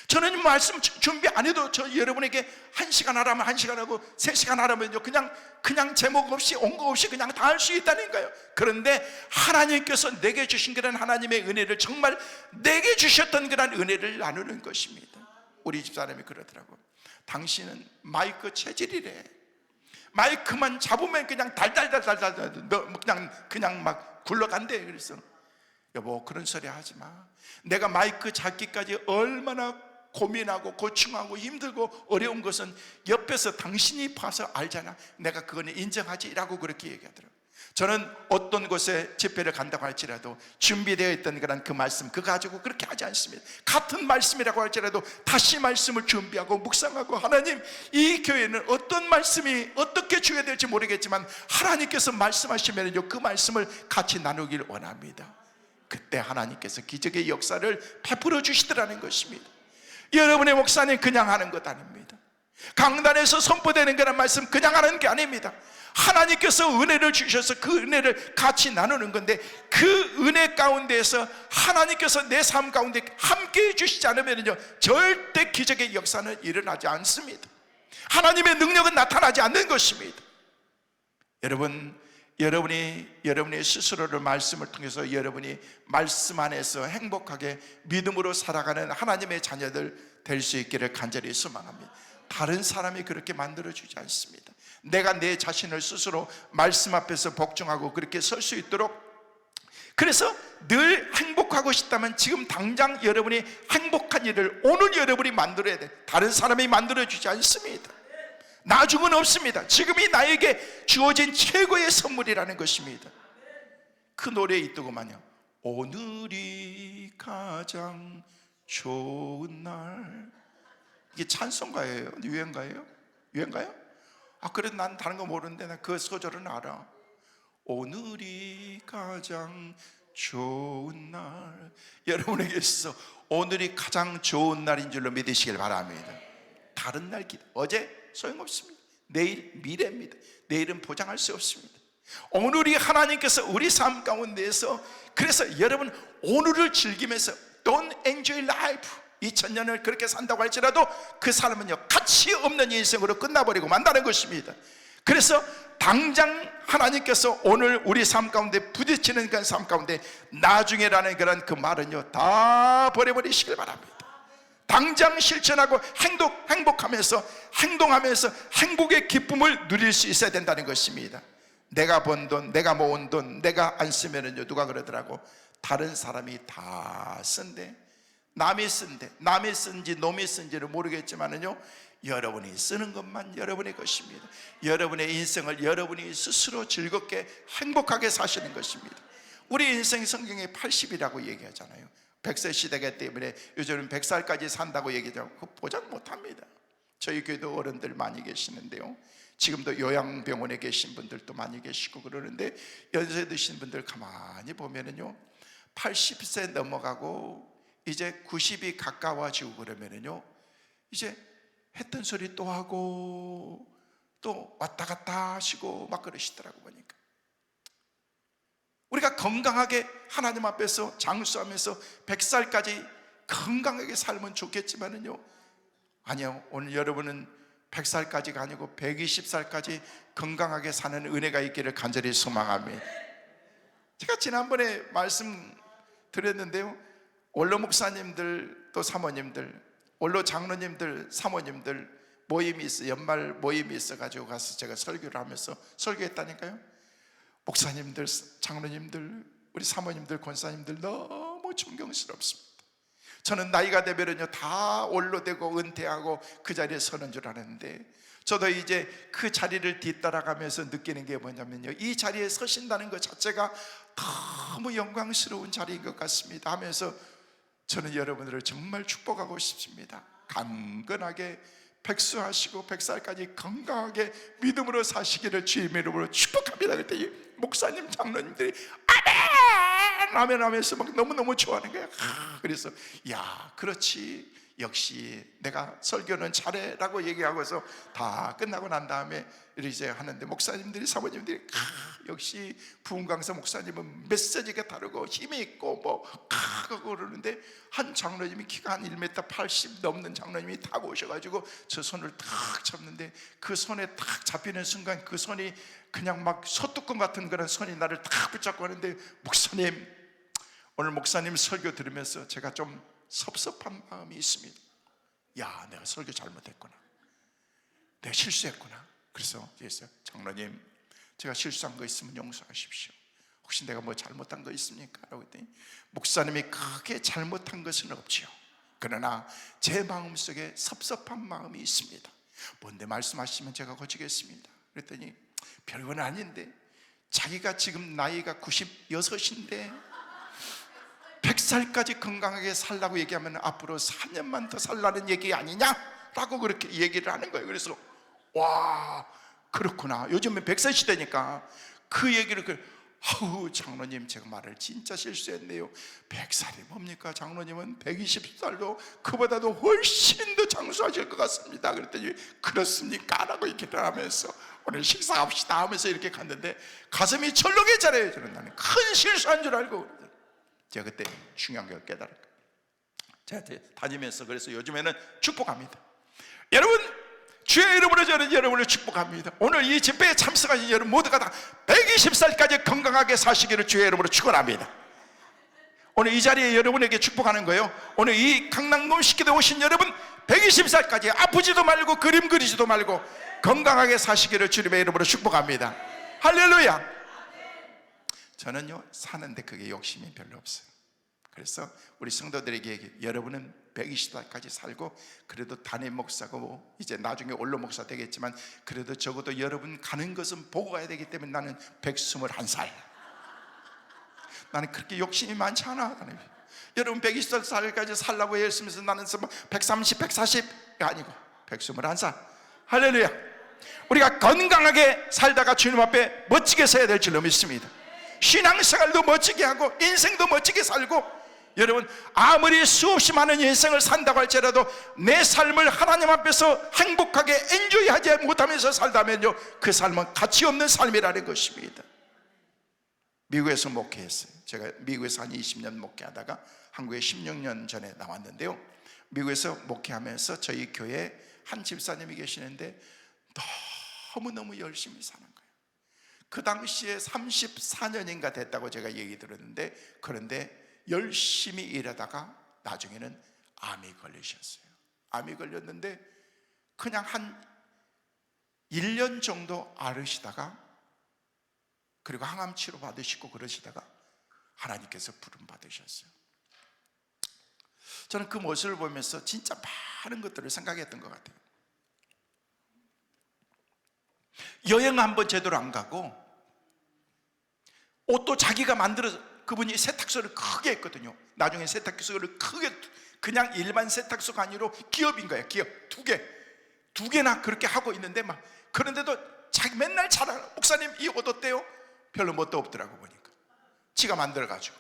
저는 말씀 준비 안 해도 저 여러분에게 1시간 하라면 1시간 하고 3시간 하라면요 그냥 제목 없이 온거 없이 그냥 다 할 수 있다는 거예요. 그런데 하나님께서 내게 주신 그런 하나님의 은혜를 정말 내게 주셨던 그런 은혜를 나누는 것입니다. 우리 집사람이 그러더라고. 당신은 마이크 체질이래. 마이크만 잡으면 그냥 달달달달달 그냥 막 굴러간대. 그래서 여보 그런 소리 하지 마. 내가 마이크 잡기까지 얼마나 고민하고 고충하고 힘들고 어려운 것은 옆에서 당신이 봐서 알잖아. 내가 그거는 인정하지라고 그렇게 얘기하더라고요. 저는 어떤 곳에 집회를 간다고 할지라도 준비되어 있던 그런 그 말씀 그거 가지고 그렇게 하지 않습니다. 같은 말씀이라고 할지라도 다시 말씀을 준비하고 묵상하고 하나님 이 교회는 어떤 말씀이 어떻게 주어야 될지 모르겠지만 하나님께서 말씀하시면요 그 말씀을 같이 나누길 원합니다. 그때 하나님께서 기적의 역사를 베풀어 주시더라는 것입니다. 여러분의 목사님 그냥 하는 것 아닙니다. 강단에서 선포되는 그런 말씀 그냥 하는 게 아닙니다. 하나님께서 은혜를 주셔서 그 은혜를 같이 나누는 건데 그 은혜 가운데에서 하나님께서 내 삶 가운데 함께 해주시지 않으면요 절대 기적의 역사는 일어나지 않습니다. 하나님의 능력은 나타나지 않는 것입니다. 여러분이 스스로를 말씀을 통해서 여러분이 말씀 안에서 행복하게 믿음으로 살아가는 하나님의 자녀들 될 수 있기를 간절히 소망합니다. 다른 사람이 그렇게 만들어주지 않습니다. 내가 내 자신을 스스로 말씀 앞에서 복종하고 그렇게 설 수 있도록. 그래서 늘 행복하고 싶다면 지금 당장 여러분이 행복한 일을 오늘 여러분이 만들어야 돼. 다른 사람이 만들어주지 않습니다. 나중은 없습니다. 지금이 나에게 주어진 최고의 선물이라는 것입니다. 그 노래에 있더구만요. 오늘이 가장 좋은 날. 이게 찬송가예요? 유행가예요? 유행가요? 아 그래도 난 다른 거 모르는데 나 그 소절은 알아. 오늘이 가장 좋은 날. 여러분에게 있어서 오늘이 가장 좋은 날인 줄로 믿으시길 바랍니다. 다른 날 기도 어제 소용없습니다. 내일 미래입니다. 내일은 보장할 수 없습니다. 오늘이 하나님께서 우리 삶 가운데에서 그래서 여러분 오늘을 즐기면서 Don't enjoy life 2000년을 그렇게 산다고 할지라도 그 사람은요 가치 없는 인생으로 끝나버리고 만다는 것입니다. 그래서 당장 하나님께서 오늘 우리 삶 가운데 부딪히는 그 삶 가운데 나중에라는 그런 그 말은요 다 버려버리시길 바랍니다. 당장 실천하고 행복하면서 행동하면서 행복의 기쁨을 누릴 수 있어야 된다는 것입니다. 내가 번 돈, 내가 모은 돈, 내가 안 쓰면은요 누가 그러더라고. 다른 사람이 다 쓴대. 남이 쓴대. 남이 쓴지 놈이 쓴지를 모르겠지만은요 여러분이 쓰는 것만 여러분의 것입니다. 여러분의 인생을 여러분이 스스로 즐겁게 행복하게 사시는 것입니다. 우리 인생 성경에 80이라고 얘기하잖아요. 100세 시대기 때문에 요즘은 100살까지 산다고 얘기하고 그거 보장 못합니다. 저희 교회도 어른들 많이 계시는데요 지금도 요양병원에 계신 분들도 많이 계시고 그러는데 연세 드신 분들 가만히 보면은요 80세 넘어가고 이제 90이 가까워지고 그러면은요 이제 했던 소리 또 하고 또 왔다 갔다 하시고 막 그러시더라고 보니까. 우리가 건강하게 하나님 앞에서 장수하면서 100살까지 건강하게 살면 좋겠지만은요, 아니요, 오늘 여러분은 100살까지가 아니고 120살까지 건강하게 사는 은혜가 있기를 간절히 소망합니다. 제가 지난번에 말씀드렸는데요, 원로 목사님들 또 사모님들, 원로 장로님들, 사모님들 모임이 있어, 연말 모임이 있어가지고 가서 제가 설교를 하면서 설교했다니까요. 목사님들, 장로님들, 우리 사모님들, 권사님들 너무 존경스럽습니다. 저는 나이가 되면요 다 원로되고 은퇴하고 그 자리에 서는 줄 알았는데, 저도 이제 그 자리를 뒤따라가면서 느끼는 게 뭐냐면요, 이 자리에 서신다는 것 자체가 너무 영광스러운 자리인 것 같습니다 하면서 저는 여러분들을 정말 축복하고 싶습니다. 강건하게 백수하시고 100살까지 건강하게 믿음으로 사시기를 주님의 이름으로 축복합니다. 그랬더니 목사님, 장로님들이 아멘! 아멘 하면서 막 너무너무 좋아하는 거예요. 그래서 야, 그렇지, 역시 내가 설교는 잘해 라고 얘기하고서 다 끝나고 난 다음에 이제 하는데, 목사님들이, 사모님들이 역시 부흥강사 목사님은 메시지가 다르고 힘이 있고 뭐 하고 그러는데, 한 장로님이 키가 한 1m 80 넘는 장로님이 딱 오셔가지고 저 손을 탁 잡는데, 그 손에 탁 잡히는 순간 그 손이 그냥 막 소뚜껑 같은 그런 손이 나를 탁 붙잡고 하는데, 목사님, 오늘 목사님 설교 들으면서 제가 좀 섭섭한 마음이 있습니다. 야, 내가 설교 잘못했구나, 내가 실수했구나. 그래서 장로님, 제가 실수한 거 있으면 용서하십시오. 혹시 내가 뭐 잘못한 거 있습니까? 라고 했더니 목사님이 크게 잘못한 것은 없지요, 그러나 제 마음속에 섭섭한 마음이 있습니다. 뭔데 말씀하시면 제가 고치겠습니다. 그랬더니 별건 아닌데, 자기가 지금 나이가 96인데 100살까지 건강하게 살라고 얘기하면 앞으로 4년만 더 살라는 얘기 아니냐라고 그렇게 얘기를 하는 거예요. 그래서 와, 그렇구나, 요즘에 100세 시대니까 그 얘기를 아우, 장로님, 제가 말을 진짜 실수했네요. 100살이 뭡니까? 장로님은 120살도 그보다도 훨씬 더 장수하실 것 같습니다. 그랬더니 그렇습니까? 라고 얘기를 하면서 오늘 식사합시다 하면서 이렇게 갔는데 가슴이 철렁했잖아요. 저는 나는 큰 실수한 줄 알고. 제가 그때 중요한 걸 깨달았어요. 제가 다니면서 그래서 요즘에는 축복합니다. 여러분, 주의 이름으로 저는 여러분을 축복합니다. 오늘 이 집회에 참석하신 여러분 모두가 다 120살까지 건강하게 사시기를 주의 이름으로 축원합니다. 오늘 이 자리에 여러분에게 축복하는 거예요. 오늘 이 강남동 식기도에 오신 여러분 120살까지 아프지도 말고 그림 그리지도 말고 건강하게 사시기를 주님의 이름으로 축복합니다. 할렐루야. 저는요, 사는데 그게 욕심이 별로 없어요. 그래서 우리 성도들에게 얘기해요. 여러분은 120살까지 살고, 그래도 담임 목사고 뭐 이제 나중에 원로 목사 되겠지만, 그래도 적어도 여러분 가는 것은 보고 가야 되기 때문에 나는 121살. 나는 그렇게 욕심이 많지 않아. 여러분 120살까지 살라고 했으면서 나는 130, 140이 아니고 121살. 할렐루야. 우리가 건강하게 살다가 주님 앞에 멋지게 서야 될 줄로 믿습니다. 신앙생활도 멋지게 하고 인생도 멋지게 살고, 여러분 아무리 수없이 많은 인생을 산다고 할지라도 내 삶을 하나님 앞에서 행복하게 엔조이하지 못하면서 살다면요, 그 삶은 가치 없는 삶이라는 것입니다. 미국에서 목회했어요. 제가 미국에서 한 20년 목회하다가 한국에 16년 전에 나왔는데요, 미국에서 목회하면서 저희 교회에 한 집사님이 계시는데 너무너무 열심히 사는 거예요. 그 당시에 34년인가 됐다고 제가 얘기 들었는데, 그런데 열심히 일하다가 나중에는 암이 걸리셨어요. 암이 걸렸는데 그냥 한 1년 정도 앓으시다가, 그리고 항암 치료 받으시고 그러시다가 하나님께서 부름 받으셨어요. 저는 그 모습을 보면서 진짜 많은 것들을 생각했던 것 같아요. 여행 한번 제대로 안 가고, 옷도 자기가 만들어서, 그분이 세탁소를 크게 했거든요. 나중에 세탁소를 크게, 그냥 일반 세탁소가 아니라 기업인 거예요. 기업 두 개나 그렇게 하고 있는데 막, 그런데도 자기 맨날 자랑, 목사님 이 옷 어때요? 별로 멋도 없더라고. 보니까 지가 만들어가지고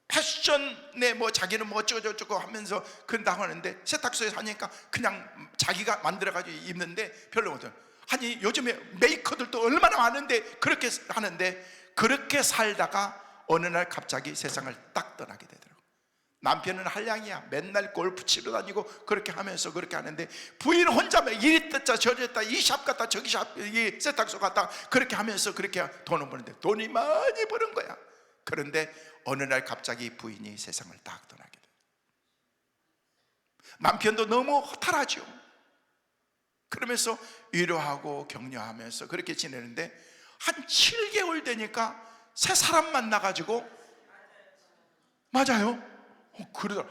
패션에 뭐 자기는 뭐 어쩌고저쩌고 하면서 그런다고 하는데, 세탁소에서 하니까 그냥 자기가 만들어가지고 입는데 별로 못해요. 아니 요즘에 메이커들도 얼마나 많은데 그렇게 하는데, 그렇게 살다가 어느 날 갑자기 세상을 딱 떠나게 되더라고요. 남편은 한량이야. 맨날 골프 치러 다니고 그렇게 하면서 그렇게 하는데, 부인 혼자만 이리 떴다 저리 떴다, 이 샵 갔다 저기 샵, 이 세탁소 갔다 그렇게 하면서 그렇게 돈을 버는데 돈이 많이 버는 거야. 그런데 어느 날 갑자기 부인이 세상을 딱 떠나게 돼. 남편도 너무 허탈하죠. 그러면서 위로하고 격려하면서 그렇게 지내는데, 한 7개월 되니까 새 사람 만나가지고, 맞아요. 그러더라.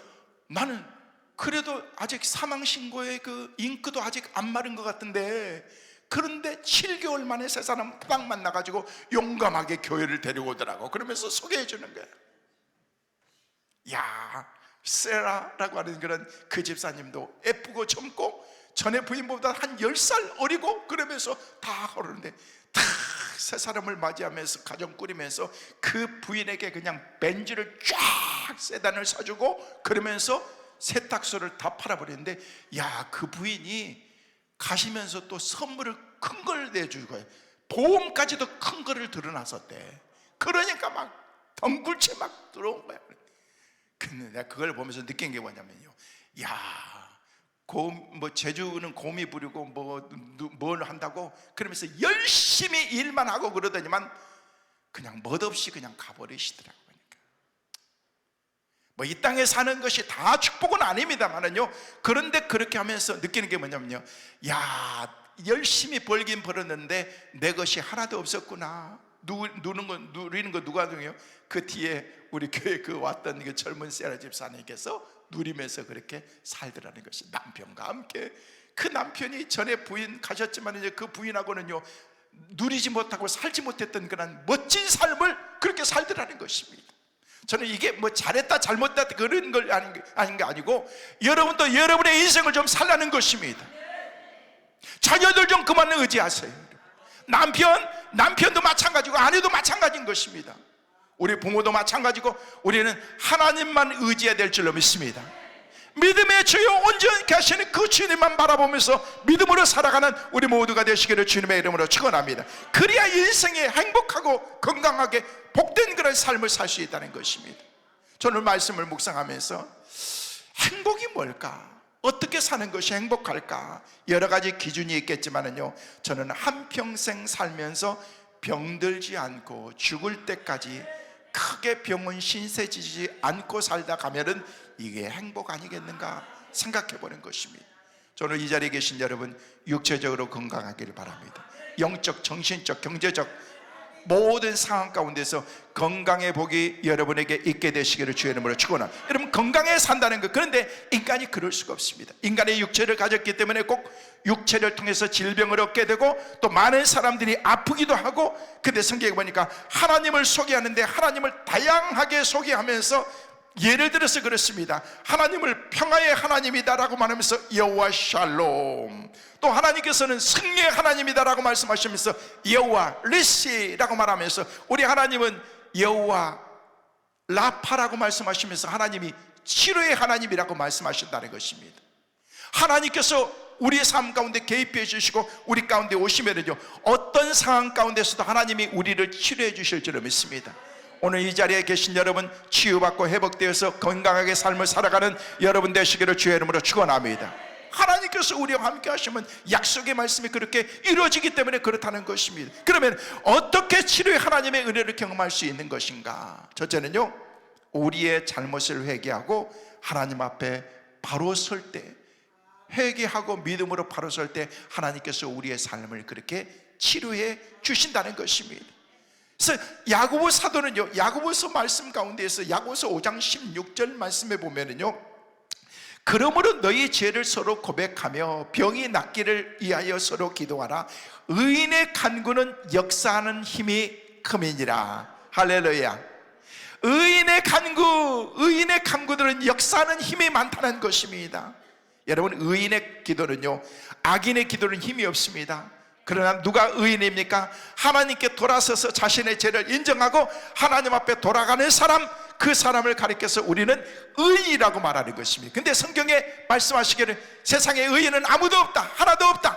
나는 그래도 아직 사망신고의 그 잉크도 아직 안 마른 것 같은데, 그런데 7개월 만에 새 사람 딱 만나가지고 용감하게 교회를 데려오더라고. 그러면서 소개해 주는 거야. 야, 세라라고 하는 그런 그 집사님도 예쁘고 젊고 전에 부인보다 한 10살 어리고, 그러면서 다 그러는데 다 새 사람을 맞이하면서 가정 꾸리면서 그 부인에게 그냥 벤츠를 쫙 세단을 사주고, 그러면서 세탁소를 다 팔아버렸는데, 야, 그 부인이 가시면서 또 선물을 큰 걸 내줄 거예요. 보험까지도 큰 거를 들어놨었대. 그러니까 막 덩굴채 막 들어온 거야. 근데 내가 그걸 보면서 느낀 게 뭐냐면요, 야, 제주는 곰이 부리고 뭘 한다고 그러면서 열심히 일만 하고 그러더니만 그냥 멋없이 그냥 가버리시더라고요. 뭐 이 땅에 사는 것이 다 축복은 아닙니다만은요, 그런데 그렇게 하면서 느끼는 게 뭐냐면요, 야, 열심히 벌긴 벌었는데 내 것이 하나도 없었구나. 누리는 거 누가 누려요? 그 뒤에 우리 교회 그 왔던 그 젊은 세라 집사님께서 누리면서 그렇게 살더라는 것이, 남편과 함께. 그 남편이 전에 부인 가셨지만 이제 그 부인하고는요 누리지 못하고 살지 못했던 그런 멋진 삶을 그렇게 살더라는 것입니다. 저는 이게 뭐 잘했다 잘못했다 그런 걸 아닌 게 아니고, 여러분도 여러분의 인생을 좀 살라는 것입니다. 자녀들 좀 그만 의지하세요. 남편도 마찬가지고 아내도 마찬가지인 것입니다. 우리 부모도 마찬가지고, 우리는 하나님만 의지해야 될 줄로 믿습니다. 믿음의 주여 온전히 하시는 그 주님만 바라보면서 믿음으로 살아가는 우리 모두가 되시기를 주님의 이름으로 축원합니다. 그래야 인생에 행복하고 건강하게 복된 그런 삶을 살 수 있다는 것입니다. 저는 말씀을 묵상하면서 행복이 뭘까? 어떻게 사는 것이 행복할까? 여러 가지 기준이 있겠지만은요, 저는 한평생 살면서 병들지 않고 죽을 때까지 크게 병은 신세지지 않고 살다 가면은 이게 행복 아니겠는가 생각해 보는 것입니다. 저는 이 자리에 계신 여러분 육체적으로 건강하기를 바랍니다. 영적, 정신적, 경제적 모든 상황 가운데서 건강의 복이 여러분에게 있게 되시기를 주의 이름으로 축원합니다. 여러분 건강해 산다는 것, 그런데 인간이 그럴 수가 없습니다. 인간의 육체를 가졌기 때문에 꼭 육체를 통해서 질병을 얻게 되고 또 많은 사람들이 아프기도 하고, 근데 성경에 보니까 하나님을 소개하는데 하나님을 다양하게 소개하면서 예를 들어서 그렇습니다. 하나님을 평화의 하나님이다라고 말하면서 여호와 샬롬, 또 하나님께서는 승리의 하나님이다라고 말씀하시면서 여호와 리시라고 말하면서, 우리 하나님은 여호와 라파라고 말씀하시면서 하나님이 치료의 하나님이라고 말씀하신다는 것입니다. 하나님께서 우리의 삶 가운데 개입해 주시고 우리 가운데 오시면은요, 어떤 상황 가운데서도 하나님이 우리를 치료해 주실 줄을 믿습니다. 오늘 이 자리에 계신 여러분 치유받고 회복되어서 건강하게 삶을 살아가는 여러분 되시기를 주의 이름으로 축원합니다. 하나님께서 우리와 함께 하시면 약속의 말씀이 그렇게 이루어지기 때문에 그렇다는 것입니다. 그러면 어떻게 치료의 하나님의 은혜를 경험할 수 있는 것인가? 첫째는요, 우리의 잘못을 회개하고 하나님 앞에 바로 설 때, 회개하고 믿음으로 바로 설 때 하나님께서 우리의 삶을 그렇게 치료해 주신다는 것입니다. 그래서 야고보 사도는요, 야고보서 말씀 가운데에서 야고보서 5장 16절 말씀에 보면은요, 그러므로 너희 죄를 서로 고백하며 병이 낫기를 위하여 서로 기도하라. 의인의 간구는 역사하는 힘이 큼이니라. 할렐루야. 의인의 간구들은 역사하는 힘이 많다는 것입니다. 여러분, 의인의 기도는요, 악인의 기도는 힘이 없습니다. 그러나 누가 의인입니까? 하나님께 돌아서서 자신의 죄를 인정하고 하나님 앞에 돌아가는 사람, 그 사람을 가리켜서 우리는 의인이라고 말하는 것입니다. 근데 성경에 말씀하시기를 세상에 의인은 아무도 없다, 하나도 없다.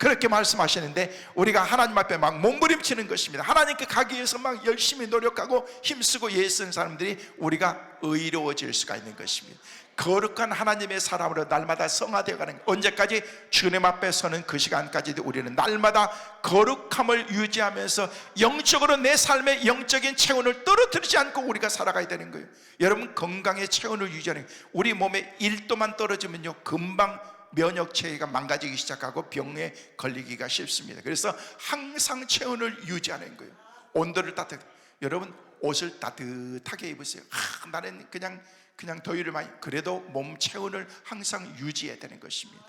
그렇게 말씀하시는데 우리가 하나님 앞에 막 몸부림치는 것입니다. 하나님께 가기 위해서 막 열심히 노력하고 힘쓰고 애쓰는 사람들이 우리가 의로워질 수가 있는 것입니다. 거룩한 하나님의 사람으로 날마다 성화되어 가는, 언제까지? 주님 앞에 서는 그 시간까지도 우리는 날마다 거룩함을 유지하면서 영적으로 내 삶의 영적인 체온을 떨어뜨리지 않고 우리가 살아가야 되는 거예요. 여러분, 건강의 체온을 유지하는, 우리 몸에 1도만 떨어지면요 금방 면역 체계가 망가지기 시작하고 병에 걸리기가 쉽습니다. 그래서 항상 체온을 유지하는 거예요. 온도를 따뜻하게. 여러분, 옷을 따뜻하게 입으세요. 나는 그냥 더위를 많이, 그래도 몸 체온을 항상 유지해야 되는 것입니다.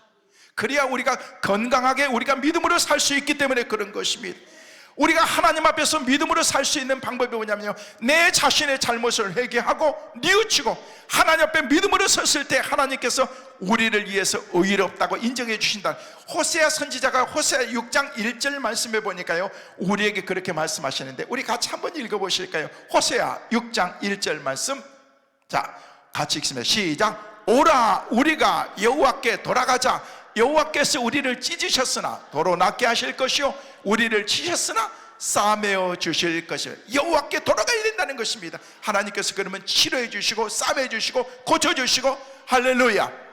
그래야 우리가 건강하게 우리가 믿음으로 살 수 있기 때문에 그런 것입니다. 우리가 하나님 앞에서 믿음으로 살 수 있는 방법이 뭐냐면요, 내 자신의 잘못을 회개하고 뉘우치고 하나님 앞에 믿음으로 섰을 때 하나님께서 우리를 위해서 의롭다고 인정해 주신다. 호세아 선지자가 호세아 6장 1절 말씀해 보니까요 우리에게 그렇게 말씀하시는데, 우리 같이 한번 읽어보실까요? 호세아 6장 1절 말씀, 자 같이 읽습니다. 시작. 오라, 우리가 여호와께 돌아가자. 여호와께서 우리를 찢으셨으나 도로 낫게 하실 것이요 우리를 치셨으나 싸매어 주실 것이요. 여호와께 돌아가야 된다는 것입니다. 하나님께서 그러면 치료해 주시고 싸매 주시고 고쳐 주시고, 할렐루야.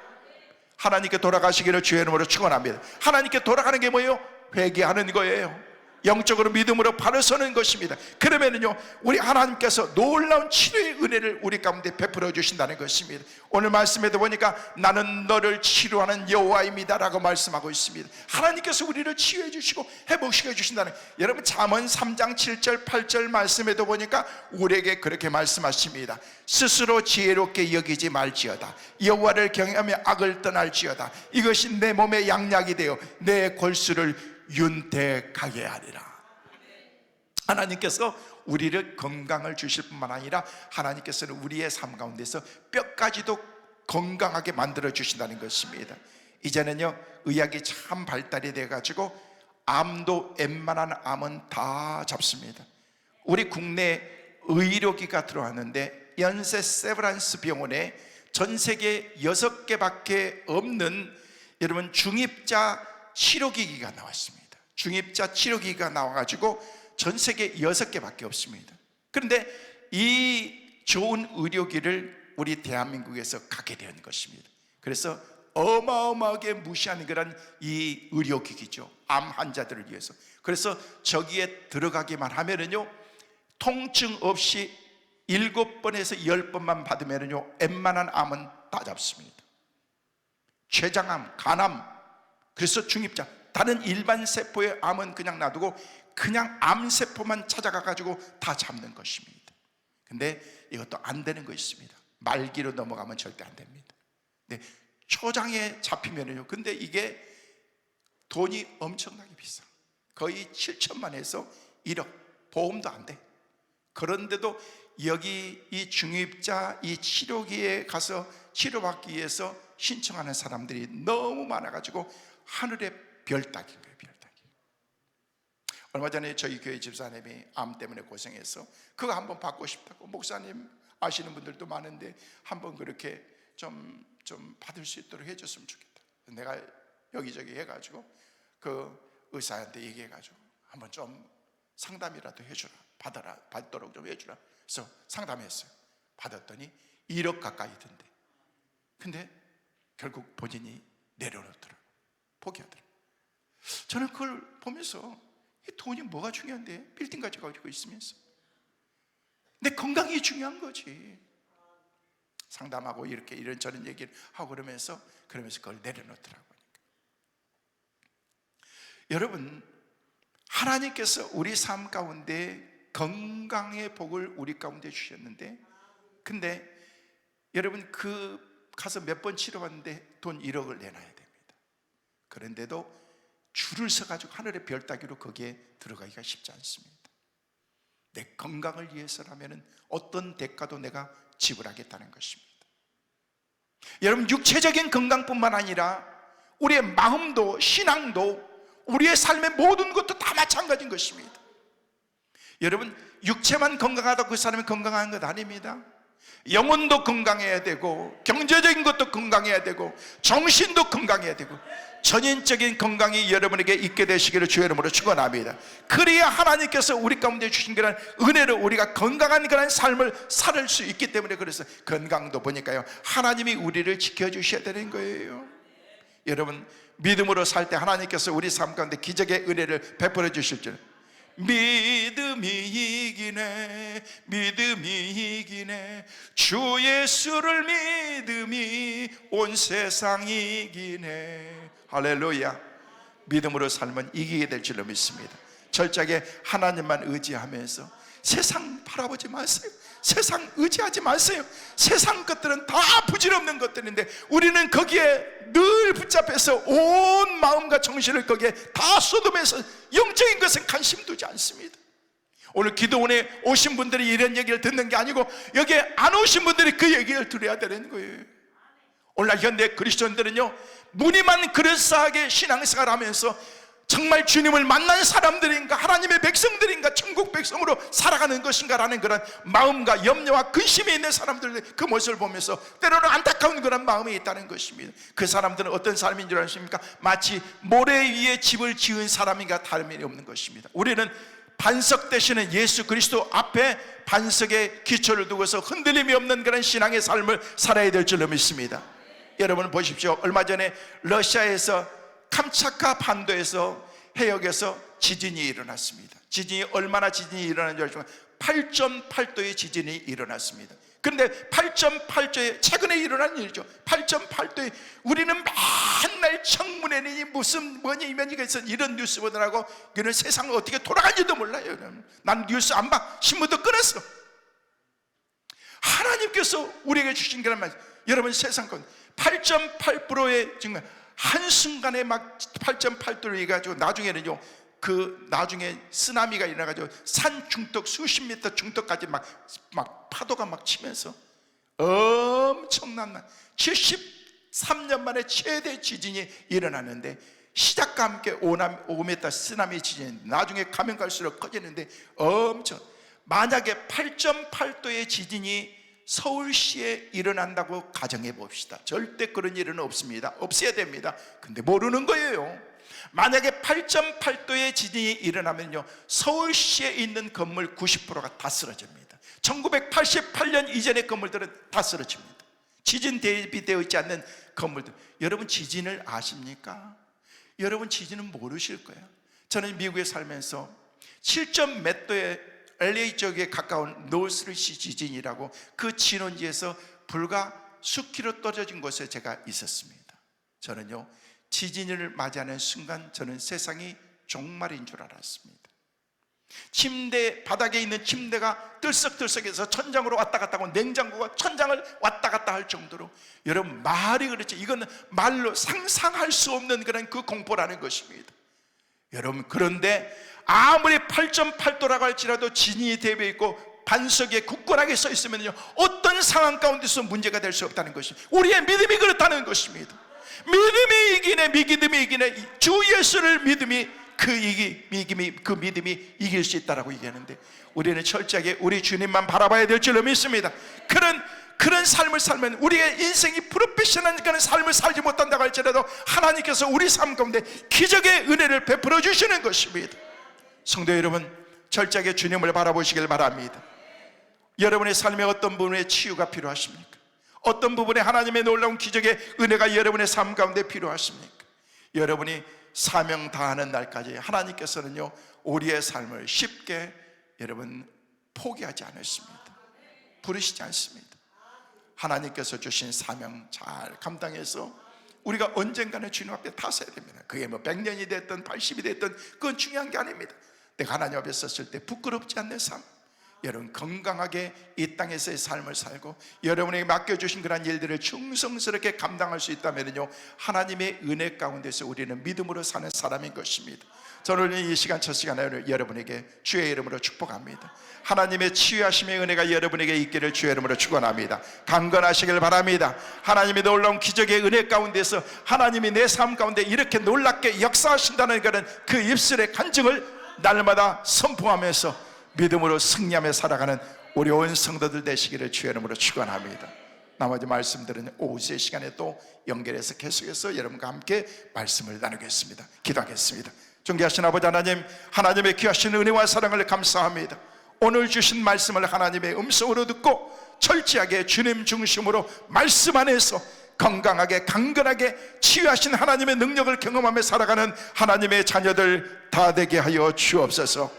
하나님께 돌아가시기를 주의 이름으로 축원합니다. 하나님께 돌아가는 게 뭐예요? 회개하는 거예요. 영적으로 믿음으로 바로 서는 것입니다. 그러면은요 우리 하나님께서 놀라운 치료의 은혜를 우리 가운데 베풀어 주신다는 것입니다. 오늘 말씀에도 보니까 나는 너를 치료하는 여호와입니다 라고 말씀하고 있습니다. 하나님께서 우리를 치유해 주시고 회복시켜 주신다는, 여러분 잠언 3장 7절 8절 말씀에도 보니까 우리에게 그렇게 말씀하십니다. 스스로 지혜롭게 여기지 말지어다. 여호와를 경외하며 악을 떠날지어다. 이것이 내 몸의 양약이 되어 내 골수를 윤택하게 하리라. 하나님께서 우리를 건강을 주실 뿐만 아니라 하나님께서는 우리의 삶 가운데서 뼈까지도 건강하게 만들어 주신다는 것입니다. 이제는요 의학이 참 발달이 돼 가지고 암도, 웬만한 암은 다 잡습니다. 우리 국내 의료기가 들어왔는데 연세 세브란스 병원에 전 세계 6개밖에 없는, 여러분, 중입자 치료기기가 나왔습니다. 중입자 치료기기가 나와가지고 전 세계 6개밖에 없습니다. 그런데 이 좋은 의료기를 우리 대한민국에서 갖게 된 것입니다. 그래서 어마어마하게 무시하는 그런 이 의료기기죠, 암 환자들을 위해서. 그래서 저기에 들어가기만 하면은요 통증 없이 7번에서 10번만 받으면은요 웬만한 암은 다 잡습니다. 췌장암, 간암, 그래서 중입자, 다른 일반 세포의 암은 그냥 놔두고 그냥 암세포만 찾아가 가지고 다 잡는 것입니다. 근데 이것도 안 되는 거 있습니다. 말기로 넘어가면 절대 안 됩니다. 근데 초장에 잡히면요, 근데 이게 돈이 엄청나게 비싸. 거의 7천만에서 1억, 보험도 안 돼. 그런데도 여기 이 중입자 이 치료기에 가서 치료받기 위해서 신청하는 사람들이 너무 많아가지고 하늘의 별 따기인 거예요, 별 따기. 얼마 전에 저희 교회 집사님이 암 때문에 고생해서 그거 한번 받고 싶다고, 목사님 아시는 분들도 많은데 한번 그렇게 좀 받을 수 있도록 해줬으면 좋겠다. 내가 여기저기 해가지고 그 의사한테 얘기해가지고 한번 좀 상담이라도 해주라, 받도록 좀 해주라. 그래서 상담했어요. 받았더니 1억 가까이 든대. 근데 결국 본인이 내려놓더라, 포기하더라. 저는 그걸 보면서 이 돈이 뭐가 중요한데, 빌딩 가지고 있으면서 내 건강이 중요한 거지. 상담하고 이렇게 이런저런 얘기를 하고 그러면서 그걸 내려놓더라고요. 여러분, 하나님께서 우리 삶 가운데 건강의 복을 우리 가운데 주셨는데, 근데 여러분 그 가서 몇 번 치료받는데 돈 1억을 내놔야 됩니다. 그런데도 줄을 서가지고 하늘의 별 따기로 거기에 들어가기가 쉽지 않습니다. 내 건강을 위해서라면 어떤 대가도 내가 지불하겠다는 것입니다. 여러분, 육체적인 건강뿐만 아니라 우리의 마음도, 신앙도, 우리의 삶의 모든 것도 다 마찬가지인 것입니다. 여러분, 육체만 건강하다고 그 사람이 건강한 것 아닙니다. 영혼도 건강해야 되고, 경제적인 것도 건강해야 되고, 정신도 건강해야 되고, 전인적인 건강이 여러분에게 있게 되시기를 주의 이름으로 축원합니다. 그래야 하나님께서 우리 가운데 주신 그런 은혜로 우리가 건강한 그런 삶을 살 수 있기 때문에, 그래서 건강도 보니까요, 하나님이 우리를 지켜주셔야 되는 거예요. 여러분, 믿음으로 살 때 하나님께서 우리 삶 가운데 기적의 은혜를 베풀어 주실 줄. 믿음이 이기네, 믿음이 이기네, 주 예수를 믿음이 온 세상 이기네. 할렐루야. 믿음으로 살면 이기게 될 줄로 믿습니다. 철저하게 하나님만 의지하면서 세상 바라보지 마세요. 세상 의지하지 마세요. 세상 것들은 다 부질없는 것들인데 우리는 거기에 늘 붙잡혀서 온 마음과 정신을 거기에 다 쏟으면서 영적인 것은 관심 두지 않습니다. 오늘 기도원에 오신 분들이 이런 얘기를 듣는 게 아니고 여기에 안 오신 분들이 그 얘기를 들어야 되는 거예요. 오늘날 현대 그리스도인들은요, 무늬만 그럴싸하게 신앙생활 하면서 정말 주님을 만난 사람들인가, 하나님의 백성들인가, 천국 백성으로 살아가는 것인가라는 그런 마음과 염려와 근심이 있는 사람들의 그 모습을 보면서 때로는 안타까운 그런 마음이 있다는 것입니다. 그 사람들은 어떤 사람인 줄 아십니까? 마치 모래 위에 집을 지은 사람인가 다름이 없는 것입니다. 우리는 반석 되시는 예수 그리스도 앞에 반석에 기초를 두고서 흔들림이 없는 그런 신앙의 삶을 살아야 될 줄로 믿습니다. 여러분 보십시오. 얼마 전에 러시아에서 캄차카 반도에서 해역에서 지진이 일어났습니다. 지진이 얼마나 지진이 일어난 줄 알지만 8.8도의 지진이 일어났습니다. 그런데 8.8도에 최근에 일어난 일이죠. 8.8도에 우리는 맨날 청문회니 무슨 뭐니 면이가 있어 이런 뉴스 보더라고. 이런 세상은 어떻게 돌아가는지도 몰라요. 난 뉴스 안 봐. 신문도 끊었어. 하나님께서 우리에게 주신 그런 말, 여러분 세상 건 8.8%의 정말 한순간에 막 8.8도를 해가지고 나중에는요, 그 나중에 쓰나미가 일어나가지고 산 중턱 수십 미터 중턱까지 막 파도가 막 치면서 엄청난 73년 만에 최대 지진이 일어났는데, 시작과 함께 5m 쓰나미 지진이 나중에 가면 갈수록 커지는데 만약에 8.8도의 지진이 서울시에 일어난다고 가정해 봅시다. 절대 그런 일은 없습니다. 없어야 됩니다. 근데 모르는 거예요. 만약에 8.8도의 지진이 일어나면요, 서울시에 있는 건물 90%가 다 쓰러집니다. 1988년 이전의 건물들은 다 쓰러집니다. 지진 대비되어 있지 않는 건물들. 여러분 지진을 아십니까? 여러분 지진은 모르실 거예요. 저는 미국에 살면서 7점 몇 도의 LA 쪽에 가까운 노스리시 지진이라고 그 진원지에서 불과 수킬로 떨어진 곳에 제가 있었습니다. 저는요, 지진을 맞이하는 순간 저는 세상이 종말인 줄 알았습니다. 침대 바닥에 있는 침대가 들썩들썩해서 천장으로 왔다 갔다 하고 냉장고가 천장을 왔다 갔다 할 정도로, 여러분 말이 그렇죠. 이건 말로 상상할 수 없는 그런 그 공포라는 것입니다. 여러분, 그런데 아무리 8.8도라고 할지라도 진이 대비해 있고 반석에 굳건하게 서 있으면요, 어떤 상황 가운데서 문제가 될 수 없다는 것입니다. 우리의 믿음이 그렇다는 것입니다. 믿음이 이기네, 믿음이 이기네. 주 예수를 믿음이 그 믿음이 이길 수 있다라고 얘기하는데, 우리는 철저하게 우리 주님만 바라봐야 될 줄로 믿습니다. 그런 삶을 살면 우리의 인생이 프로페셔널한 그런 삶을 살지 못한다고 할지라도 하나님께서 우리 삶 가운데 기적의 은혜를 베풀어 주시는 것입니다. 성도 여러분, 철저하게 주님을 바라보시길 바랍니다. 여러분의 삶에 어떤 부분에 치유가 필요하십니까? 어떤 부분에 하나님의 놀라운 기적의 은혜가 여러분의 삶 가운데 필요하십니까? 여러분이 사명 다하는 날까지 하나님께서는요, 우리의 삶을 쉽게 여러분 포기하지 않으십니다. 부르시지 않습니다. 하나님께서 주신 사명 잘 감당해서 우리가 언젠가는 주님 앞에 타서야 됩니다. 그게 뭐 100년이 됐든 80이 됐든 그건 중요한 게 아닙니다. 내가 하나님 앞에 섰을 때 부끄럽지 않는 삶, 여러분 건강하게 이 땅에서의 삶을 살고 여러분에게 맡겨주신 그런 일들을 충성스럽게 감당할 수 있다면요, 하나님의 은혜 가운데서 우리는 믿음으로 사는 사람인 것입니다. 저는 이 시간 첫 시간에 여러분에게 주의 이름으로 축복합니다. 하나님의 치유하심의 은혜가 여러분에게 있기를 주의 이름으로 축원합니다. 강건하시길 바랍니다. 하나님의 놀라운 기적의 은혜 가운데서 하나님이 내 삶 가운데 이렇게 놀랍게 역사하신다는 그런 그 입술의 간증을 날마다 선포하면서 믿음으로 승리하며 살아가는 우리 온 성도들 되시기를 주의 이름으로 축원합니다. 나머지 말씀들은 오후 3시간에 또 연결해서 계속해서 여러분과 함께 말씀을 나누겠습니다. 기도하겠습니다. 존귀하신 아버지 하나님, 하나님의 귀하신 은혜와 사랑을 감사합니다. 오늘 주신 말씀을 하나님의 음성으로 듣고 철저하게 주님 중심으로 말씀 안에서 건강하게 강건하게 치유하신 하나님의 능력을 경험하며 살아가는 하나님의 자녀들 다 되게 하여 주옵소서.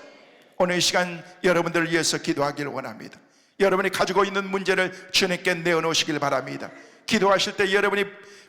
오늘 이 시간 여러분들을 위해서 기도하기를 원합니다. 여러분이 가지고 있는 문제를 주님께 내어놓으시길 바랍니다. 기도하실 때 여러분이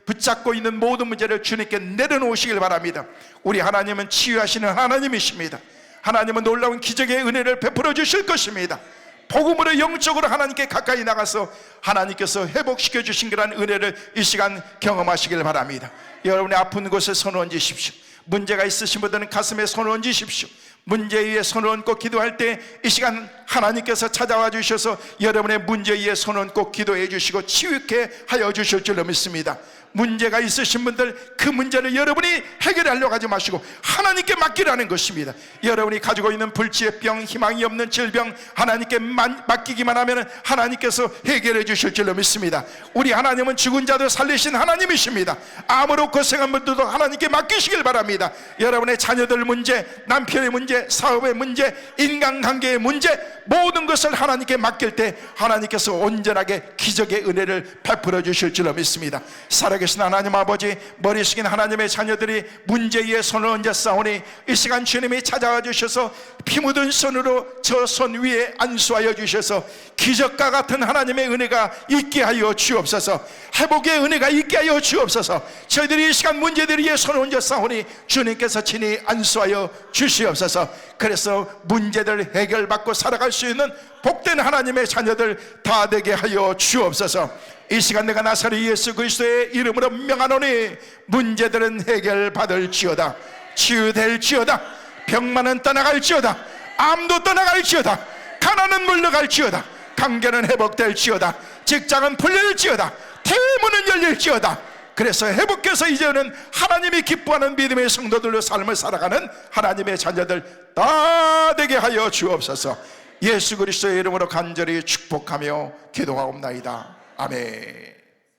붙잡고 있는 모든 문제를 주님께 내려놓으시길 바랍니다. 우리 하나님은 치유하시는 하나님이십니다. 하나님은 놀라운 기적의 은혜를 베풀어 주실 것입니다. 복음으로 영적으로 하나님께 가까이 나가서 하나님께서 회복시켜 주신 그런 은혜를 이 시간 경험하시길 바랍니다. 여러분의 아픈 곳에 손을 얹으십시오. 문제가 있으신 분들은 가슴에 손을 얹으십시오. 문제 위에 손을 얹고 기도할 때 이 시간 하나님께서 찾아와 주셔서 여러분의 문제 위에 손을 얹고 기도해 주시고 치유케 하여 주실 줄로 믿습니다. 문제가 있으신 분들, 그 문제를 여러분이 해결하려고 하지 마시고 하나님께 맡기라는 것입니다. 여러분이 가지고 있는 불치의 병, 희망이 없는 질병 하나님께 맡기기만 하면 하나님께서 해결해 주실 줄로 믿습니다. 우리 하나님은 죽은 자도 살리신 하나님이십니다. 암으로 고생한 분들도 하나님께 맡기시길 바랍니다. 여러분의 자녀들 문제, 남편의 문제, 사업의 문제, 인간관계의 문제, 모든 것을 하나님께 맡길 때 하나님께서 온전하게 기적의 은혜를 베풀어 주실 줄로 믿습니다. 살아계신 하나님 아버지, 머리 숙인 하나님의 자녀들이 문제 위에 손을 얹어 싸우니 이 시간 주님이 찾아와 주셔서 피 묻은 손으로 저 손 위에 안수하여 주셔서 기적과 같은 하나님의 은혜가 있게 하여 주옵소서. 회복의 은혜가 있게 하여 주옵소서. 저희들이 이 시간 문제들 위에 손을 얹어 싸우니 주님께서 친히 안수하여 주시옵소서. 그래서 문제들 해결받고 살아갈 수 있는 복된 하나님의 자녀들 다 되게 하여 주옵소서. 이 시간 내가 나사렛 예수 그리스도의 이름으로 명하노니 문제들은 해결받을지어다. 치유될지어다. 병만은 떠나갈지어다. 암도 떠나갈지어다. 가난은 물러갈지어다. 관계는 회복될지어다. 직장은 풀릴지어다. 대문은 열릴지어다. 그래서 회복해서 이제는 하나님이 기뻐하는 믿음의 성도들로 삶을 살아가는 하나님의 자녀들 다 되게 하여 주옵소서. 예수 그리스도의 이름으로 간절히 축복하며 기도하옵나이다. 아멘.